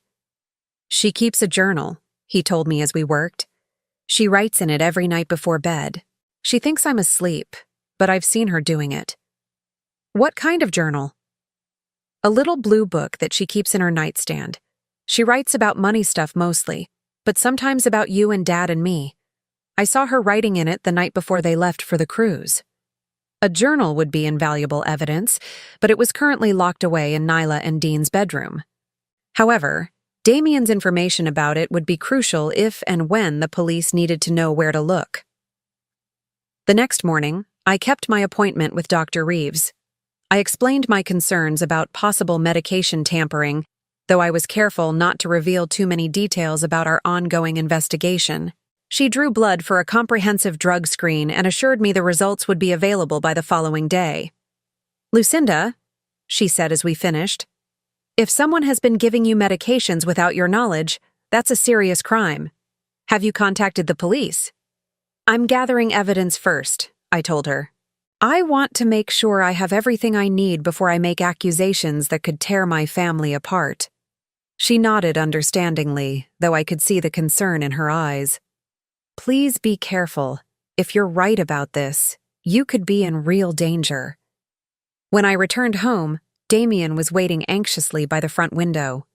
"She keeps a journal," he told me as we worked. "She writes in it every night before bed. She thinks I'm asleep, but I've seen her doing it." "What kind of journal?" "A little blue book that she keeps in her nightstand. She writes about money stuff mostly, but sometimes about you and Dad and me. I saw her writing in it the night before they left for the cruise." A journal would be invaluable evidence, but it was currently locked away in Nyla and Dean's bedroom. However, Damien's information about it would be crucial if and when the police needed to know where to look. The next morning, I kept my appointment with Dr. Reeves. I explained my concerns about possible medication tampering, though I was careful not to reveal too many details about our ongoing investigation. She drew blood for a comprehensive drug screen and assured me the results would be available by the following day. "Lucinda," she said as we finished, "if someone has been giving you medications without your knowledge, that's a serious crime. Have you contacted the police?" "I'm gathering evidence first," I told her. "I want to make sure I have everything I need before I make accusations that could tear my family apart." She nodded understandingly, though I could see the concern in her eyes. "Please be careful. If you're right about this, you could be in real danger." When I returned home, Damien was waiting anxiously by the front window.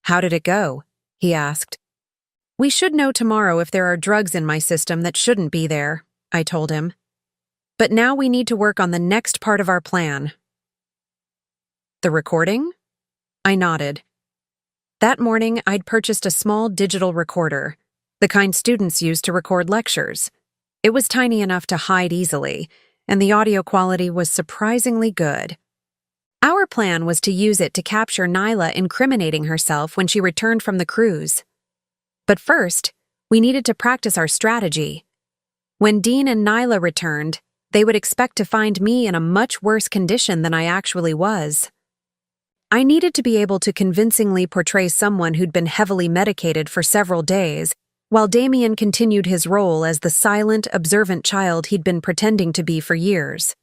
"How did it go?" he asked. "We should know tomorrow if there are drugs in my system that shouldn't be there," I told him. "But now we need to work on the next part of our plan." "The recording?" I nodded. That morning, I'd purchased a small digital recorder, the kind students use to record lectures. It was tiny enough to hide easily, and the audio quality was surprisingly good. Our plan was to use it to capture Nyla incriminating herself when she returned from the cruise. But first, we needed to practice our strategy. When Dean and Nyla returned, they would expect to find me in a much worse condition than I actually was. I needed to be able to convincingly portray someone who'd been heavily medicated for several days, while Damien continued his role as the silent, observant child he'd been pretending to be for years.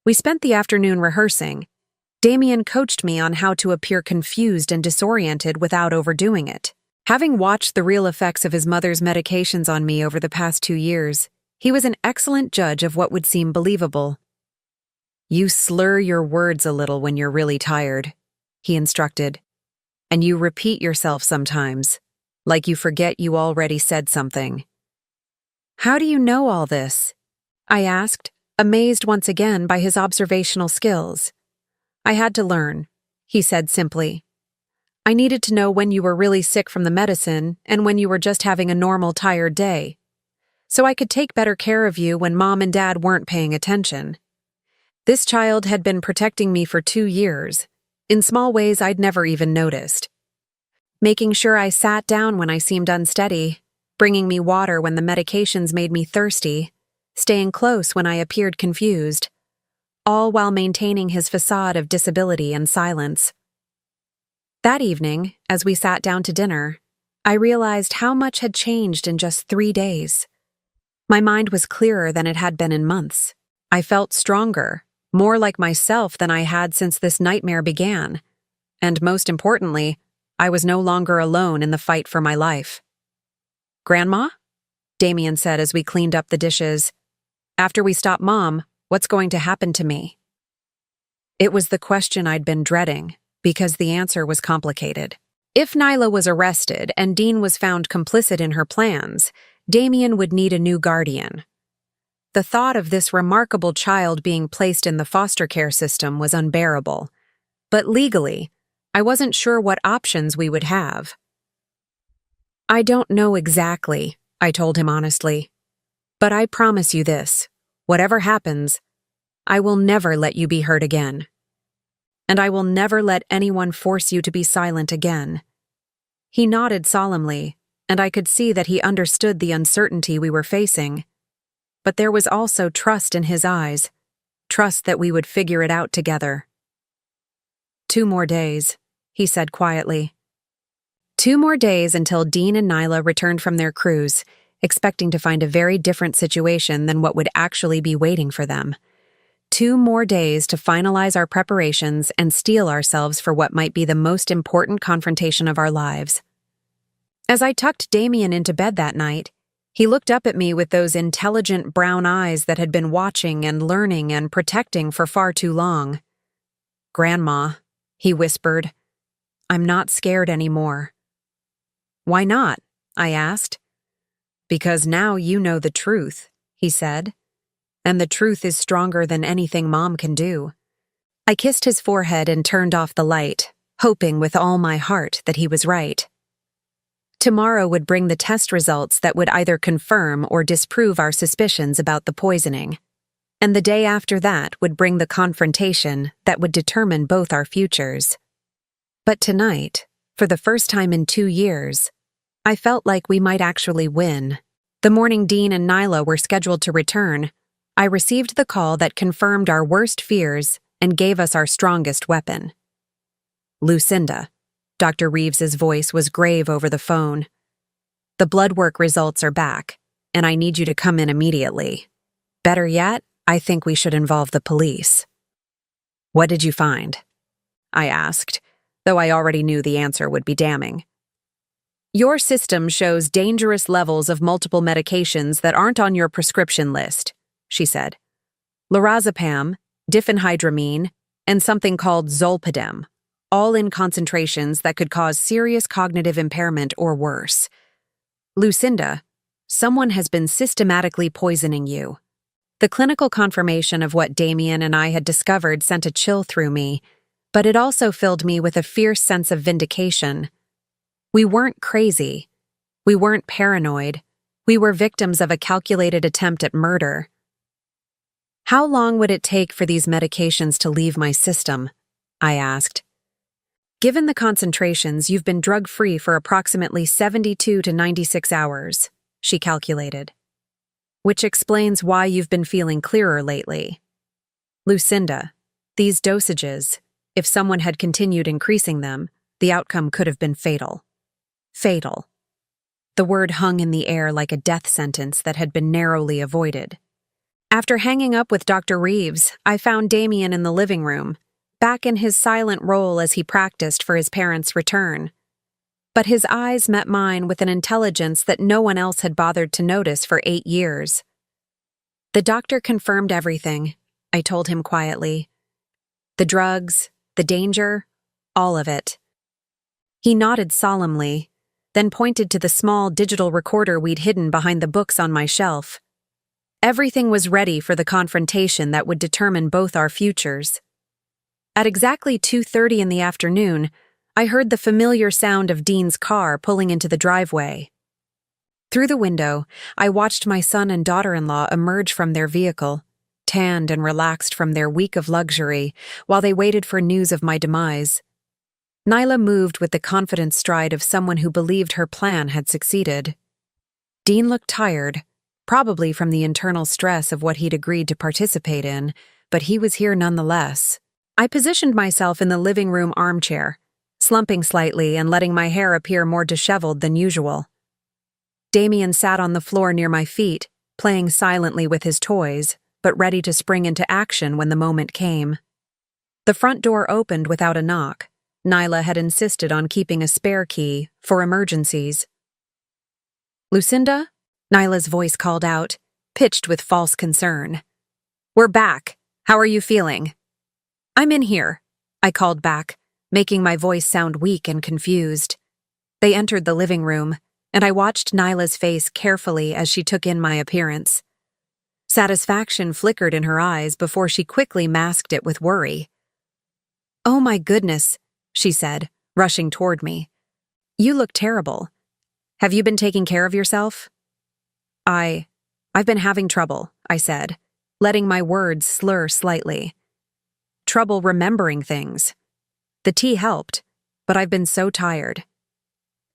We spent the afternoon rehearsing. Damien coached me on how to appear confused and disoriented without overdoing it. Having watched the real effects of his mother's medications on me over the past 2 years, he was an excellent judge of what would seem believable. "You slur your words a little when you're really tired," he instructed. "And you repeat yourself sometimes, like you forget you already said something." "How do you know all this?" I asked, amazed once again by his observational skills. "I had to learn," he said simply. "I needed to know when you were really sick from the medicine and when you were just having a normal tired day," so I could take better care of you when Mom and Dad weren't paying attention. This child had been protecting me for 2 years, in small ways I'd never even noticed. Making sure I sat down when I seemed unsteady, bringing me water when the medications made me thirsty, staying close when I appeared confused, all while maintaining his facade of disability and silence. That evening, as we sat down to dinner, I realized how much had changed in just 3 days. My mind was clearer than it had been in months. I felt stronger, more like myself than I had since this nightmare began. And most importantly, I was no longer alone in the fight for my life. "Grandma?" Damien said as we cleaned up the dishes. "After we stop Mom, what's going to happen to me?" It was the question I'd been dreading, because the answer was complicated. If Nyla was arrested and Dean was found complicit in her plans, Damien would need a new guardian. The thought of this remarkable child being placed in the foster care system was unbearable. But legally, I wasn't sure what options we would have. "I don't know exactly," I told him honestly. "But I promise you this, whatever happens, I will never let you be hurt again. And I will never let anyone force you to be silent again." He nodded solemnly, and I could see that he understood the uncertainty we were facing. But there was also trust in his eyes, trust that we would figure it out together. "2 more days," he said quietly. 2 more days until Dean and Nyla returned from their cruise, expecting to find a very different situation than what would actually be waiting for them. 2 more days to finalize our preparations and steel ourselves for what might be the most important confrontation of our lives. As I tucked Damien into bed that night, he looked up at me with those intelligent brown eyes that had been watching and learning and protecting for far too long. "Grandma," he whispered, "I'm not scared anymore." "Why not?" I asked. "Because now you know the truth," he said. "And the truth is stronger than anything Mom can do." I kissed his forehead and turned off the light, hoping with all my heart that he was right. Tomorrow would bring the test results that would either confirm or disprove our suspicions about the poisoning. And the day after that would bring the confrontation that would determine both our futures. But tonight, for the first time in 2 years, I felt like we might actually win. The morning Dean and Nyla were scheduled to return, I received the call that confirmed our worst fears and gave us our strongest weapon. "Lucinda," Dr. Reeves's voice was grave over the phone. "The blood work results are back, and I need you to come in immediately. Better yet, I think we should involve the police." "What did you find?" I asked, though I already knew the answer would be damning. "Your system shows dangerous levels of multiple medications that aren't on your prescription list," she said. "Lorazepam, diphenhydramine, and something called zolpidem, all in concentrations that could cause serious cognitive impairment or worse. Lucinda, someone has been systematically poisoning you." The clinical confirmation of what Damien and I had discovered sent a chill through me, but it also filled me with a fierce sense of vindication. We weren't crazy. We weren't paranoid. We were victims of a calculated attempt at murder. "How long would it take for these medications to leave my system?" I asked. "Given the concentrations, you've been drug-free for approximately 72 to 96 hours, she calculated. "Which explains why you've been feeling clearer lately. Lucinda, these dosages, if someone had continued increasing them, the outcome could have been fatal." Fatal. The word hung in the air like a death sentence that had been narrowly avoided. After hanging up with Dr. Reeves, I found Damien in the living room, back in his silent role as he practiced for his parents' return. But his eyes met mine with an intelligence that no one else had bothered to notice for 8 years. "The doctor confirmed everything," I told him quietly. "The drugs, the danger, all of it." He nodded solemnly, then pointed to the small digital recorder we'd hidden behind the books on my shelf. Everything was ready for the confrontation that would determine both our futures. At exactly 2:30 in the afternoon, I heard the familiar sound of Dean's car pulling into the driveway. Through the window, I watched my son and daughter-in-law emerge from their vehicle, tanned and relaxed from their week of luxury, while they waited for news of my demise. Nyla moved with the confident stride of someone who believed her plan had succeeded. Dean looked tired, probably from the internal stress of what he'd agreed to participate in, but he was here nonetheless. I positioned myself in the living room armchair, slumping slightly and letting my hair appear more disheveled than usual. Damien sat on the floor near my feet, playing silently with his toys, but ready to spring into action when the moment came. The front door opened without a knock. Nyla had insisted on keeping a spare key for emergencies. "Lucinda?" Nyla's voice called out, pitched with false concern. "We're back. How are you feeling?" "I'm in here," I called back, making my voice sound weak and confused. They entered the living room, and I watched Nyla's face carefully as she took in my appearance. Satisfaction flickered in her eyes before she quickly masked it with worry. "Oh my goodness," she said, rushing toward me. "You look terrible. Have you been taking care of yourself?" I've been having trouble," I said, letting my words slur slightly. "Trouble remembering things. The tea helped, but I've been so tired."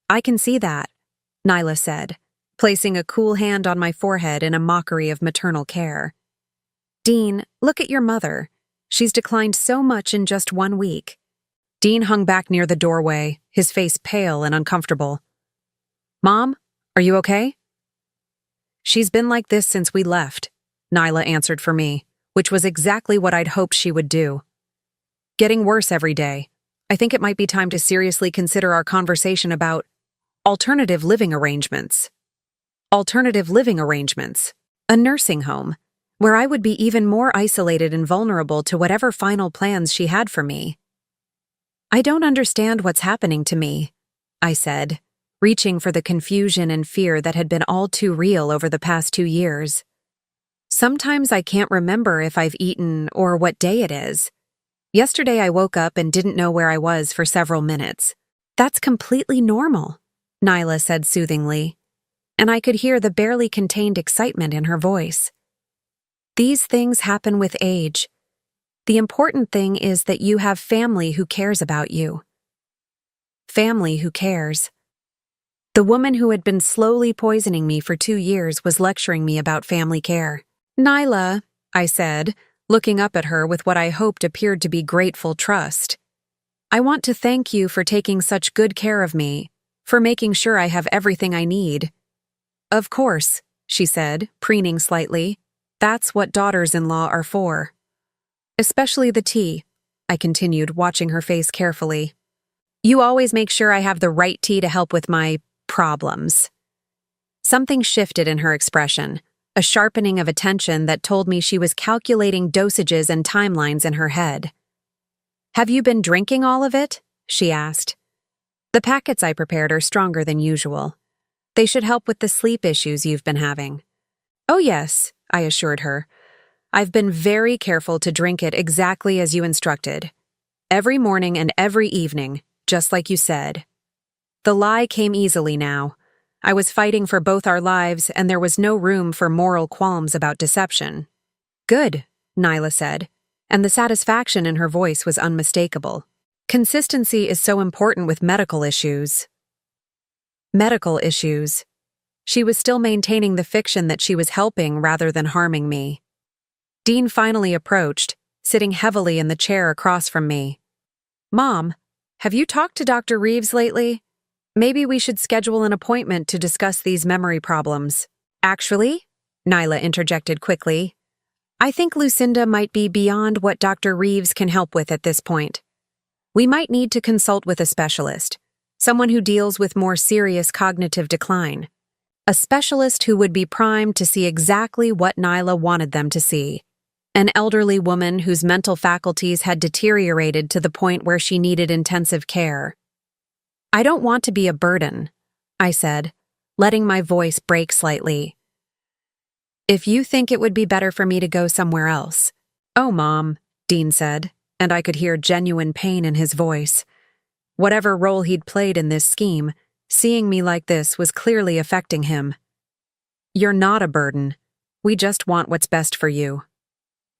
"I can see that," Nyla said, placing a cool hand on my forehead in a mockery of maternal care. "Dean, look at your mother. She's declined so much in just 1 week." Dean hung back near the doorway, his face pale and uncomfortable. "Mom, are you okay?" "She's been like this since we left," Nyla answered for me, which was exactly what I'd hoped she would do. "Getting worse every day. I think it might be time to seriously consider our conversation about alternative living arrangements." Alternative living arrangements. A nursing home, where I would be even more isolated and vulnerable to whatever final plans she had for me. "I don't understand what's happening to me," I said, reaching for the confusion and fear that had been all too real over the past 2 years. "Sometimes I can't remember if I've eaten or what day it is. Yesterday I woke up and didn't know where I was for several minutes. That's completely normal," Nyla said soothingly, and I could hear the barely contained excitement in her voice. "These things happen with age. The important thing is that you have family who cares about you." Family who cares. The woman who had been slowly poisoning me for 2 years was lecturing me about family care. "Nyla," I said, looking up at her with what I hoped appeared to be grateful trust. "I want to thank you for taking such good care of me, for making sure I have everything I need." "Of course," she said, preening slightly. "That's what daughters-in-law are for." "Especially the tea," I continued, watching her face carefully. "You always make sure I have the right tea to help with my problems." Something shifted in her expression, a sharpening of attention that told me she was calculating dosages and timelines in her head. "Have you been drinking all of it?" she asked. "The packets I prepared are stronger than usual. They should help with the sleep issues you've been having." "Oh yes," I assured her. "I've been very careful to drink it exactly as you instructed. Every morning and every evening, just like you said." The lie came easily now. I was fighting for both our lives, and there was no room for moral qualms about deception. "Good," Nyla said, and the satisfaction in her voice was unmistakable. "Consistency is so important with medical issues." Medical issues. She was still maintaining the fiction that she was helping rather than harming me. Dean finally approached, sitting heavily in the chair across from me. "Mom, have you talked to Dr. Reeves lately? Maybe we should schedule an appointment to discuss these memory problems." "Actually," Nyla interjected quickly, "I think Lucinda might be beyond what Dr. Reeves can help with at this point. We might need to consult with a specialist, someone who deals with more serious cognitive decline. A specialist who would be primed to see exactly what Nyla wanted them to see. An elderly woman whose mental faculties had deteriorated to the point where she needed intensive care." "I don't want to be a burden," I said, letting my voice break slightly. "If you think it would be better for me to go somewhere else." "Oh, Mom," Dean said, and I could hear genuine pain in his voice. Whatever role he'd played in this scheme, seeing me like this was clearly affecting him. You're not a burden. We just want what's best for you.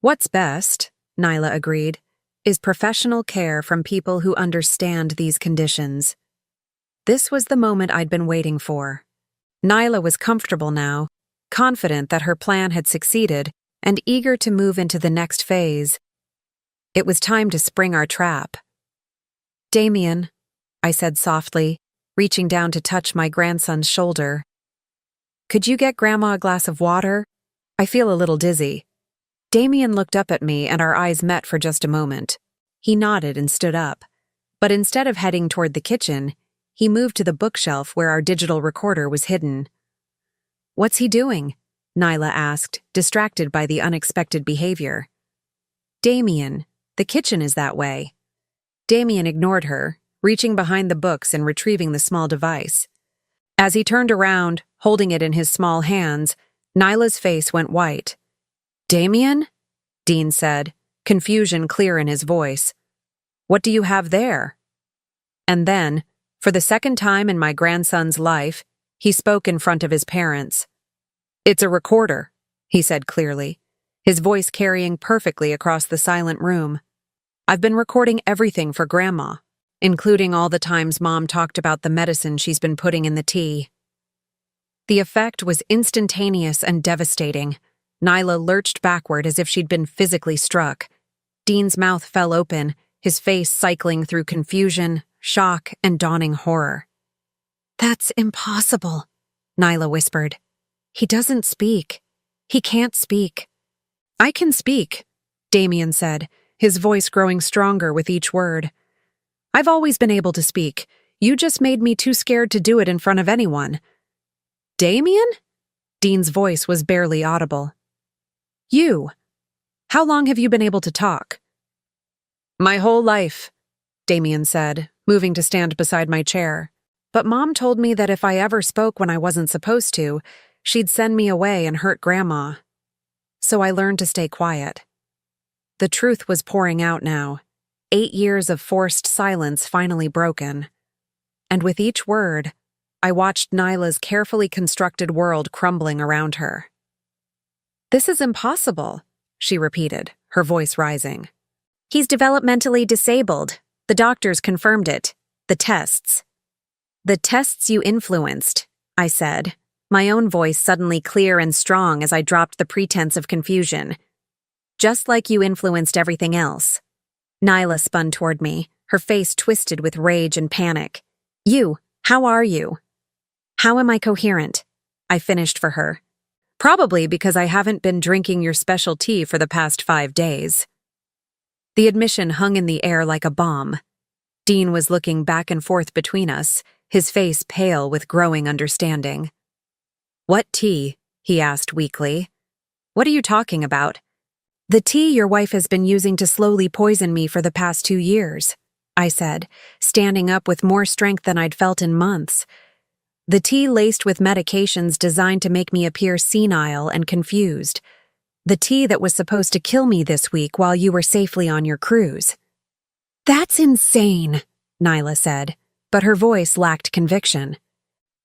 What's best, Nyla agreed, is professional care from people who understand these conditions. This was the moment I'd been waiting for. Nyla was comfortable now, confident that her plan had succeeded, and eager to move into the next phase. It was time to spring our trap. "Damien," I said softly, reaching down to touch my grandson's shoulder. "Could you get Grandma a glass of water? I feel a little dizzy." Damien looked up at me and our eyes met for just a moment. He nodded and stood up. But instead of heading toward the kitchen, he moved to the bookshelf where our digital recorder was hidden. "What's he doing?" Nyla asked, distracted by the unexpected behavior. "Damien, the kitchen is that way." Damien ignored her, reaching behind the books and retrieving the small device. As he turned around, holding it in his small hands, Nyla's face went white. "Damien?" Dean said, confusion clear in his voice. "What do you have there?" And then, for the second time in my grandson's life, he spoke in front of his parents. "It's a recorder," he said clearly, his voice carrying perfectly across the silent room. "I've been recording everything for Grandma, including all the times Mom talked about the medicine she's been putting in the tea." The effect was instantaneous and devastating. Nyla lurched backward as if she'd been physically struck. Dean's mouth fell open, his face cycling through confusion, shock, and dawning horror. "That's impossible," Nyla whispered. "He doesn't speak. He can't speak." "I can speak," Damien said, his voice growing stronger with each word. "I've always been able to speak. You just made me too scared to do it in front of anyone." "Damien?" Dean's voice was barely audible. "You. How long have you been able to talk?" "My whole life," Damien said, moving to stand beside my chair. "But Mom told me that if I ever spoke when I wasn't supposed to, she'd send me away and hurt Grandma. So I learned to stay quiet." The truth was pouring out now. 8 years of forced silence finally broken. And with each word, I watched Nyla's carefully constructed world crumbling around her. "This is impossible," she repeated, her voice rising. "He's developmentally disabled. The doctors confirmed it. The tests." "The tests you influenced," I said, my own voice suddenly clear and strong as I dropped the pretense of confusion. "Just like you influenced everything else." Nyla spun toward me, her face twisted with rage and panic. "You, how are you?" "How am I coherent?" I finished for her. "Probably because I haven't been drinking your special tea for the past 5 days." The admission hung in the air like a bomb. Dean was looking back and forth between us, his face pale with growing understanding. "What tea?" he asked weakly. "What are you talking about?" "The tea your wife has been using to slowly poison me for the past 2 years, I said, standing up with more strength than I'd felt in months. "The tea laced with medications designed to make me appear senile and confused. The tea that was supposed to kill me this week while you were safely on your cruise." "That's insane," Nyla said, but her voice lacked conviction.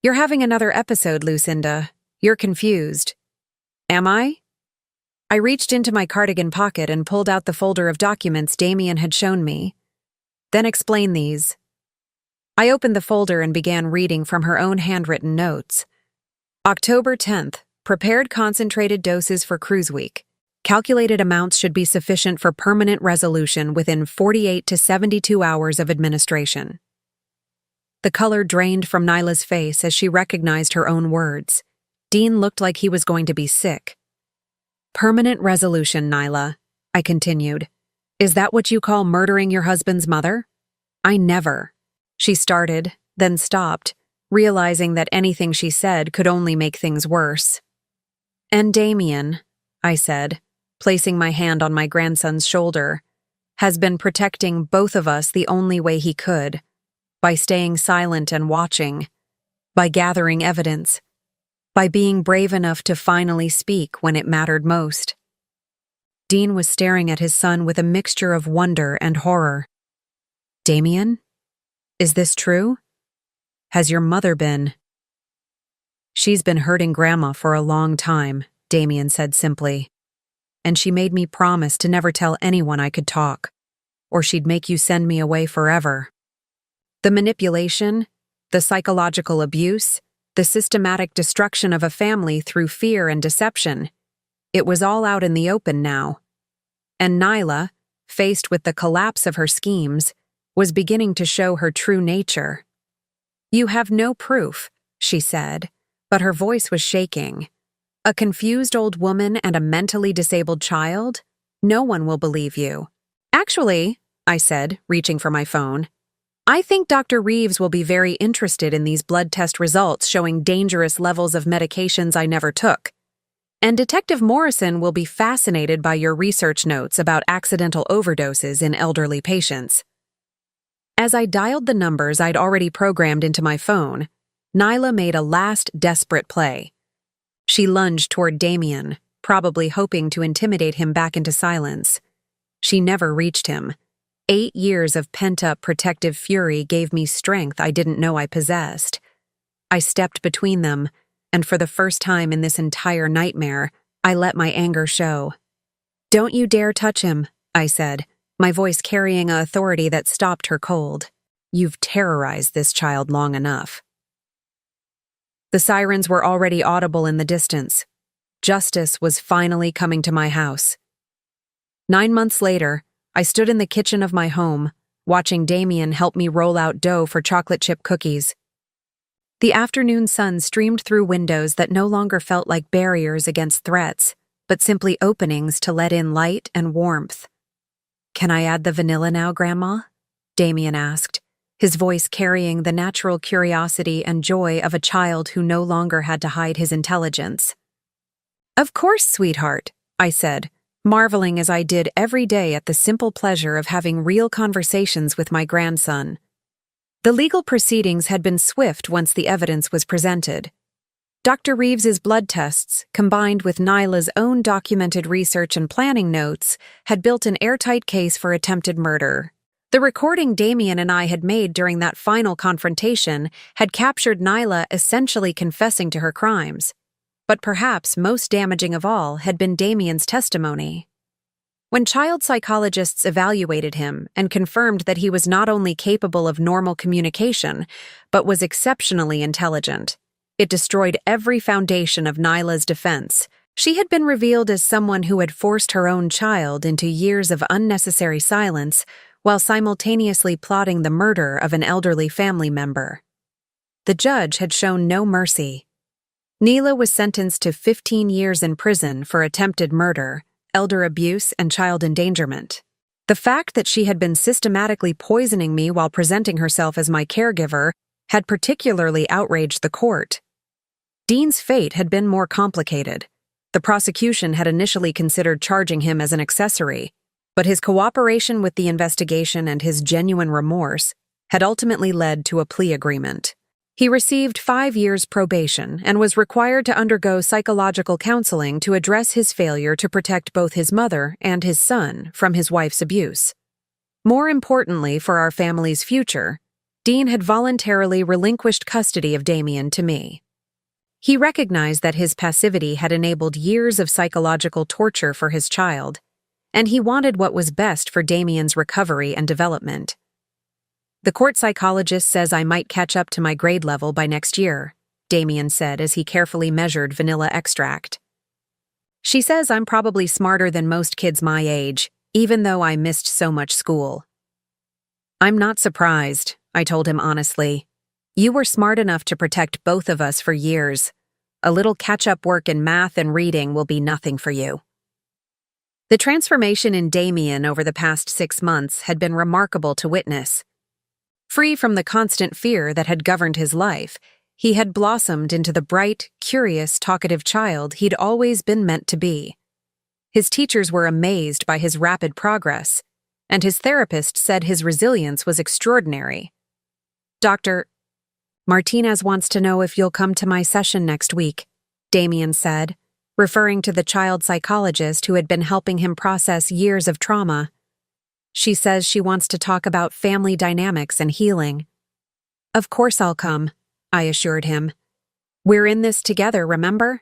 "You're having another episode, Lucinda. You're confused." "Am I?" I reached into my cardigan pocket and pulled out the folder of documents Damien had shown me. "Then explain these." I opened the folder and began reading from her own handwritten notes. October 10th, prepared concentrated doses for cruise week. Calculated amounts should be sufficient for permanent resolution within 48 to 72 hours of administration. The color drained from Nyla's face as she recognized her own words. Dean looked like he was going to be sick. "Permanent resolution, Nyla," I continued. "Is that what you call murdering your husband's mother?" "I never." She started, then stopped, realizing that anything she said could only make things worse. "And Damien," I said, placing my hand on my grandson's shoulder, "has been protecting both of us the only way he could, by staying silent and watching, by gathering evidence, by being brave enough to finally speak when it mattered most." Dean was staring at his son with a mixture of wonder and horror. "Damien? Is this true? Has your mother been?" "She's been hurting Grandma for a long time," Damien said simply. "And she made me promise to never tell anyone I could talk, or she'd make you send me away forever." The manipulation, the psychological abuse, the systematic destruction of a family through fear and deception. It was all out in the open now. And Nyla, faced with the collapse of her schemes, was beginning to show her true nature. "You have no proof," she said, but her voice was shaking. "A confused old woman and a mentally disabled child? No one will believe you." "Actually," I said, reaching for my phone, "I think Dr. Reeves will be very interested in these blood test results showing dangerous levels of medications I never took. And Detective Morrison will be fascinated by your research notes about accidental overdoses in elderly patients." As I dialed the numbers I'd already programmed into my phone, Nyla made a last desperate play. She lunged toward Damien, probably hoping to intimidate him back into silence. She never reached him. 8 years of pent-up protective fury gave me strength I didn't know I possessed. I stepped between them, and for the first time in this entire nightmare, I let my anger show. "Don't you dare touch him," I said, my voice carrying an authority that stopped her cold. "You've terrorized this child long enough." The sirens were already audible in the distance. Justice was finally coming to my house. 9 months later, I stood in the kitchen of my home, watching Damien help me roll out dough for chocolate chip cookies. The afternoon sun streamed through windows that no longer felt like barriers against threats, but simply openings to let in light and warmth. "Can I add the vanilla now, Grandma?" Damien asked, his voice carrying the natural curiosity and joy of a child who no longer had to hide his intelligence. "Of course, sweetheart," I said, marveling as I did every day at the simple pleasure of having real conversations with my grandson. The legal proceedings had been swift once the evidence was presented. Dr. Reeves's blood tests, combined with Nyla's own documented research and planning notes, had built an airtight case for attempted murder. The recording Damien and I had made during that final confrontation had captured Nyla essentially confessing to her crimes. But perhaps most damaging of all had been Damien's testimony. When child psychologists evaluated him and confirmed that he was not only capable of normal communication, but was exceptionally intelligent, it destroyed every foundation of Nyla's defense. She had been revealed as someone who had forced her own child into years of unnecessary silence while simultaneously plotting the murder of an elderly family member. The judge had shown no mercy. Nyla was sentenced to 15 years in prison for attempted murder, elder abuse, and child endangerment. The fact that she had been systematically poisoning me while presenting herself as my caregiver had particularly outraged the court. Dean's fate had been more complicated. The prosecution had initially considered charging him as an accessory, but his cooperation with the investigation and his genuine remorse had ultimately led to a plea agreement. He received 5 years probation and was required to undergo psychological counseling to address his failure to protect both his mother and his son from his wife's abuse. More importantly for our family's future, Dean had voluntarily relinquished custody of Damien to me. He recognized that his passivity had enabled years of psychological torture for his child, and he wanted what was best for Damien's recovery and development. "The court psychologist says I might catch up to my grade level by next year," Damien said as he carefully measured vanilla extract. "She says I'm probably smarter than most kids my age, even though I missed so much school." "I'm not surprised," I told him honestly. "You were smart enough to protect both of us for years. A little catch-up work in math and reading will be nothing for you." The transformation in Damien over the past 6 months had been remarkable to witness. Free from the constant fear that had governed his life, he had blossomed into the bright, curious, talkative child he'd always been meant to be. His teachers were amazed by his rapid progress, and his therapist said his resilience was extraordinary. "Dr. Martinez wants to know if you'll come to my session next week," Damien said, referring to the child psychologist who had been helping him process years of trauma. "She says she wants to talk about family dynamics and healing." "Of course I'll come," I assured him. We're in this together, remember?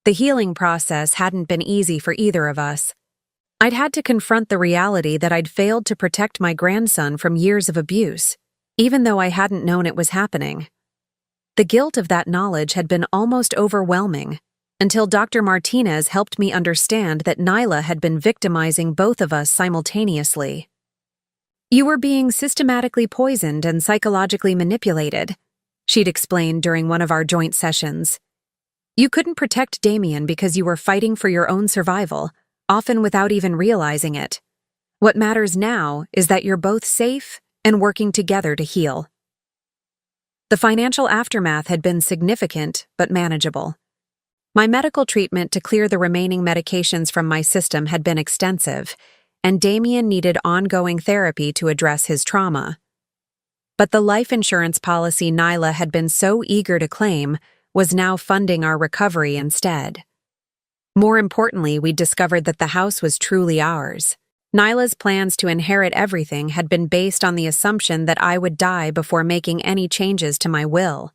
The healing process hadn't been easy for either of us. I'd had to confront the reality that I'd failed to protect my grandson from years of abuse, even though I hadn't known it was happening. The guilt of that knowledge had been almost overwhelming, until Dr. Martinez helped me understand that Nyla had been victimizing both of us simultaneously. You were being systematically poisoned and psychologically manipulated, she'd explained during one of our joint sessions. You couldn't protect Damien because you were fighting for your own survival, often without even realizing it. What matters now is that you're both safe and working together to heal. The financial aftermath had been significant but manageable. My medical treatment to clear the remaining medications from my system had been extensive, and Damien needed ongoing therapy to address his trauma. But the life insurance policy Nyla had been so eager to claim was now funding our recovery instead. More importantly, we discovered that the house was truly ours. Nyla's plans to inherit everything had been based on the assumption that I would die before making any changes to my will.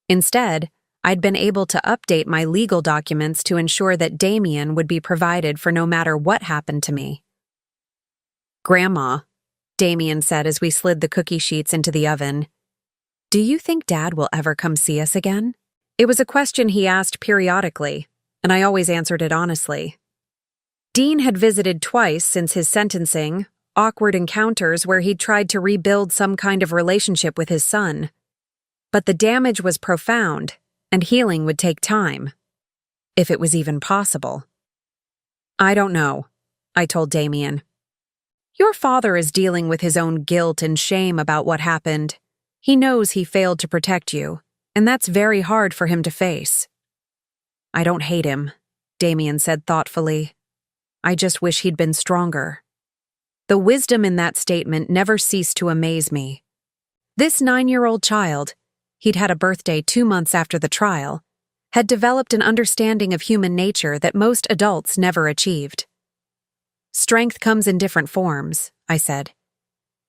Instead, I'd been able to update my legal documents to ensure that Damien would be provided for no matter what happened to me. "Grandma," Damien said as we slid the cookie sheets into the oven, "do you think Dad will ever come see us again?" It was a question he asked periodically, and I always answered it honestly. Dean had visited twice since his sentencing, awkward encounters where he'd tried to rebuild some kind of relationship with his son. But the damage was profound, and healing would take time, if it was even possible. "I don't know," I told Damien. "Your father is dealing with his own guilt and shame about what happened. He knows he failed to protect you, and that's very hard for him to face." "I don't hate him," Damien said thoughtfully. "I just wish he'd been stronger." The wisdom in that statement never ceased to amaze me. This 9-year-old child, he'd had a birthday 2 months after the trial, had developed an understanding of human nature that most adults never achieved. "Strength comes in different forms," I said.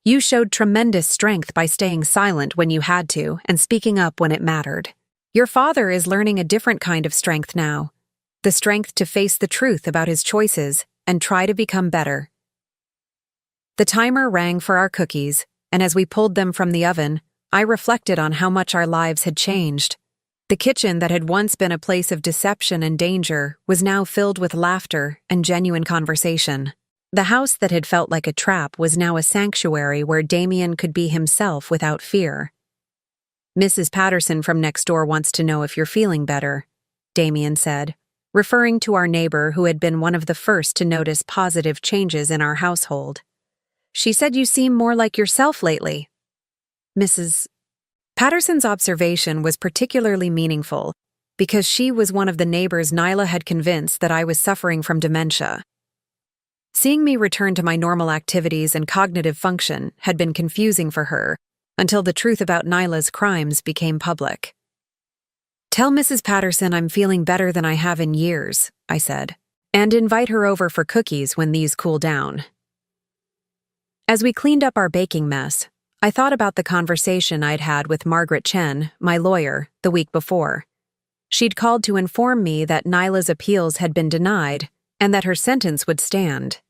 "You showed tremendous strength by staying silent when you had to and speaking up when it mattered. Your father is learning a different kind of strength now, the strength to face the truth about his choices and try to become better." The timer rang for our cookies, and as we pulled them from the oven, I reflected on how much our lives had changed. The kitchen that had once been a place of deception and danger was now filled with laughter and genuine conversation. The house that had felt like a trap was now a sanctuary where Damien could be himself without fear. "Mrs. Patterson from next door wants to know if you're feeling better," Damien said, referring to our neighbor who had been one of the first to notice positive changes in our household. "She said you seem more like yourself lately." Mrs. Patterson's observation was particularly meaningful because she was one of the neighbors Nyla had convinced that I was suffering from dementia. Seeing me return to my normal activities and cognitive function had been confusing for her until the truth about Nyla's crimes became public. "Tell Mrs. Patterson I'm feeling better than I have in years," I said, "and invite her over for cookies when these cool down." As we cleaned up our baking mess, I thought about the conversation I'd had with Margaret Chen, my lawyer, the week before. She'd called to inform me that Nyla's appeals had been denied and that her sentence would stand.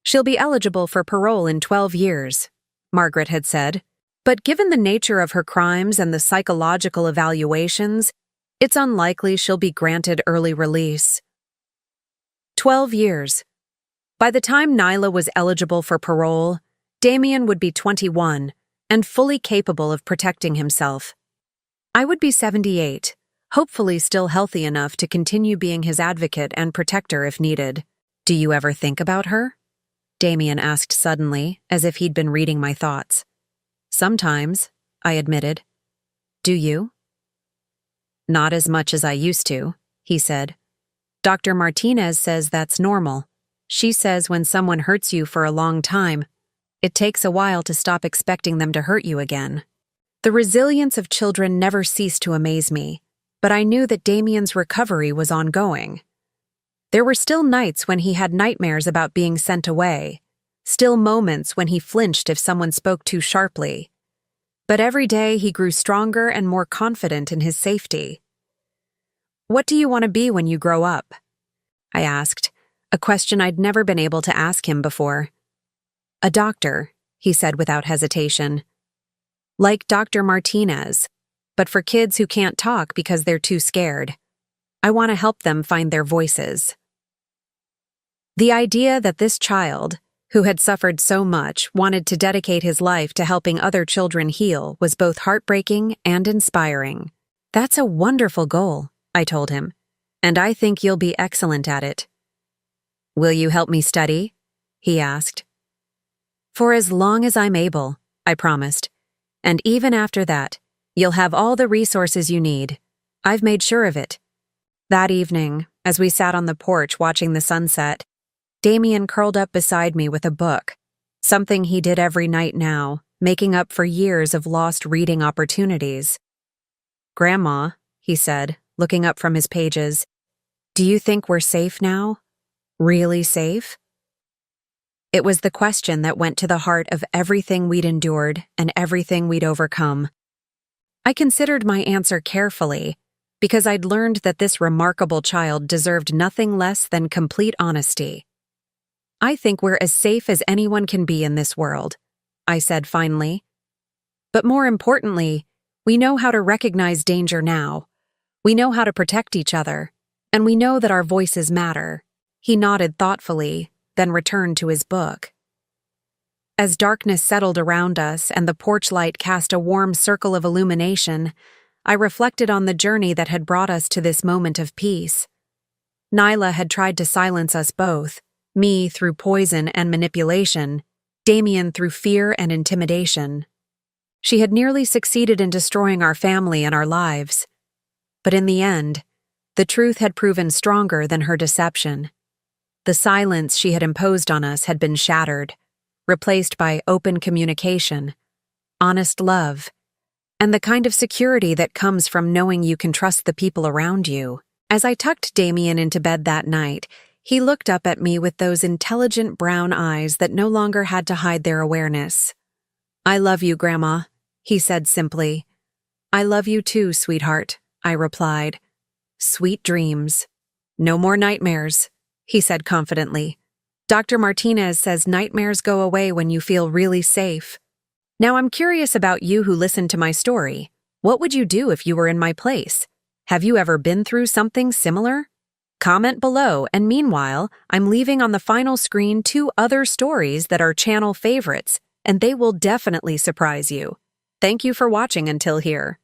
"She'll be eligible for parole in 12 years, Margaret had said, "but given the nature of her crimes and the psychological evaluations, it's unlikely she'll be granted early release." 12 years. By the time Nyla was eligible for parole, Damien would be 21 and fully capable of protecting himself. I would be 78, hopefully still healthy enough to continue being his advocate and protector if needed. "Do you ever think about her?" Damien asked suddenly, as if he'd been reading my thoughts. "Sometimes," I admitted. "Do you?" "Not as much as I used to," he said. "Dr. Martinez says that's normal. She says when someone hurts you for a long time, it takes a while to stop expecting them to hurt you again." The resilience of children never ceased to amaze me, but I knew that Damien's recovery was ongoing. There were still nights when he had nightmares about being sent away, still moments when he flinched if someone spoke too sharply. But every day he grew stronger and more confident in his safety. "What do you want to be when you grow up?" I asked, a question I'd never been able to ask him before. "A doctor," he said without hesitation. "Like Dr. Martinez, but for kids who can't talk because they're too scared. I want to help them find their voices." The idea that this child, who had suffered so much, wanted to dedicate his life to helping other children heal was both heartbreaking and inspiring. "That's a wonderful goal," I told him, "and I think you'll be excellent at it." "Will you help me study?" he asked. "For as long as I'm able," I promised. "And even after that, you'll have all the resources you need. I've made sure of it." That evening, as we sat on the porch watching the sunset, Damien curled up beside me with a book, something he did every night now, making up for years of lost reading opportunities. "Grandma," he said, looking up from his pages, "do you think we're safe now? Really safe?" It was the question that went to the heart of everything we'd endured and everything we'd overcome. I considered my answer carefully, because I'd learned that this remarkable child deserved nothing less than complete honesty. "I think we're as safe as anyone can be in this world," I said finally. "But more importantly, we know how to recognize danger now. We know how to protect each other, and we know that our voices matter." He nodded thoughtfully, then returned to his book. As darkness settled around us and the porch light cast a warm circle of illumination, I reflected on the journey that had brought us to this moment of peace. Nyla had tried to silence us both, me through poison and manipulation, Damien through fear and intimidation. She had nearly succeeded in destroying our family and our lives. But in the end, the truth had proven stronger than her deception. The silence she had imposed on us had been shattered, replaced by open communication, honest love, and the kind of security that comes from knowing you can trust the people around you. As I tucked Damien into bed that night, he looked up at me with those intelligent brown eyes that no longer had to hide their awareness. "I love you, Grandma," he said simply. "I love you too, sweetheart," I replied. "Sweet dreams. No more nightmares," he said confidently. "Dr. Martinez says nightmares go away when you feel really safe." Now I'm curious about you who listened to my story. What would you do if you were in my place? Have you ever been through something similar? Comment below, and meanwhile, I'm leaving on the final screen 2 other stories that are channel favorites, and they will definitely surprise you. Thank you for watching until here.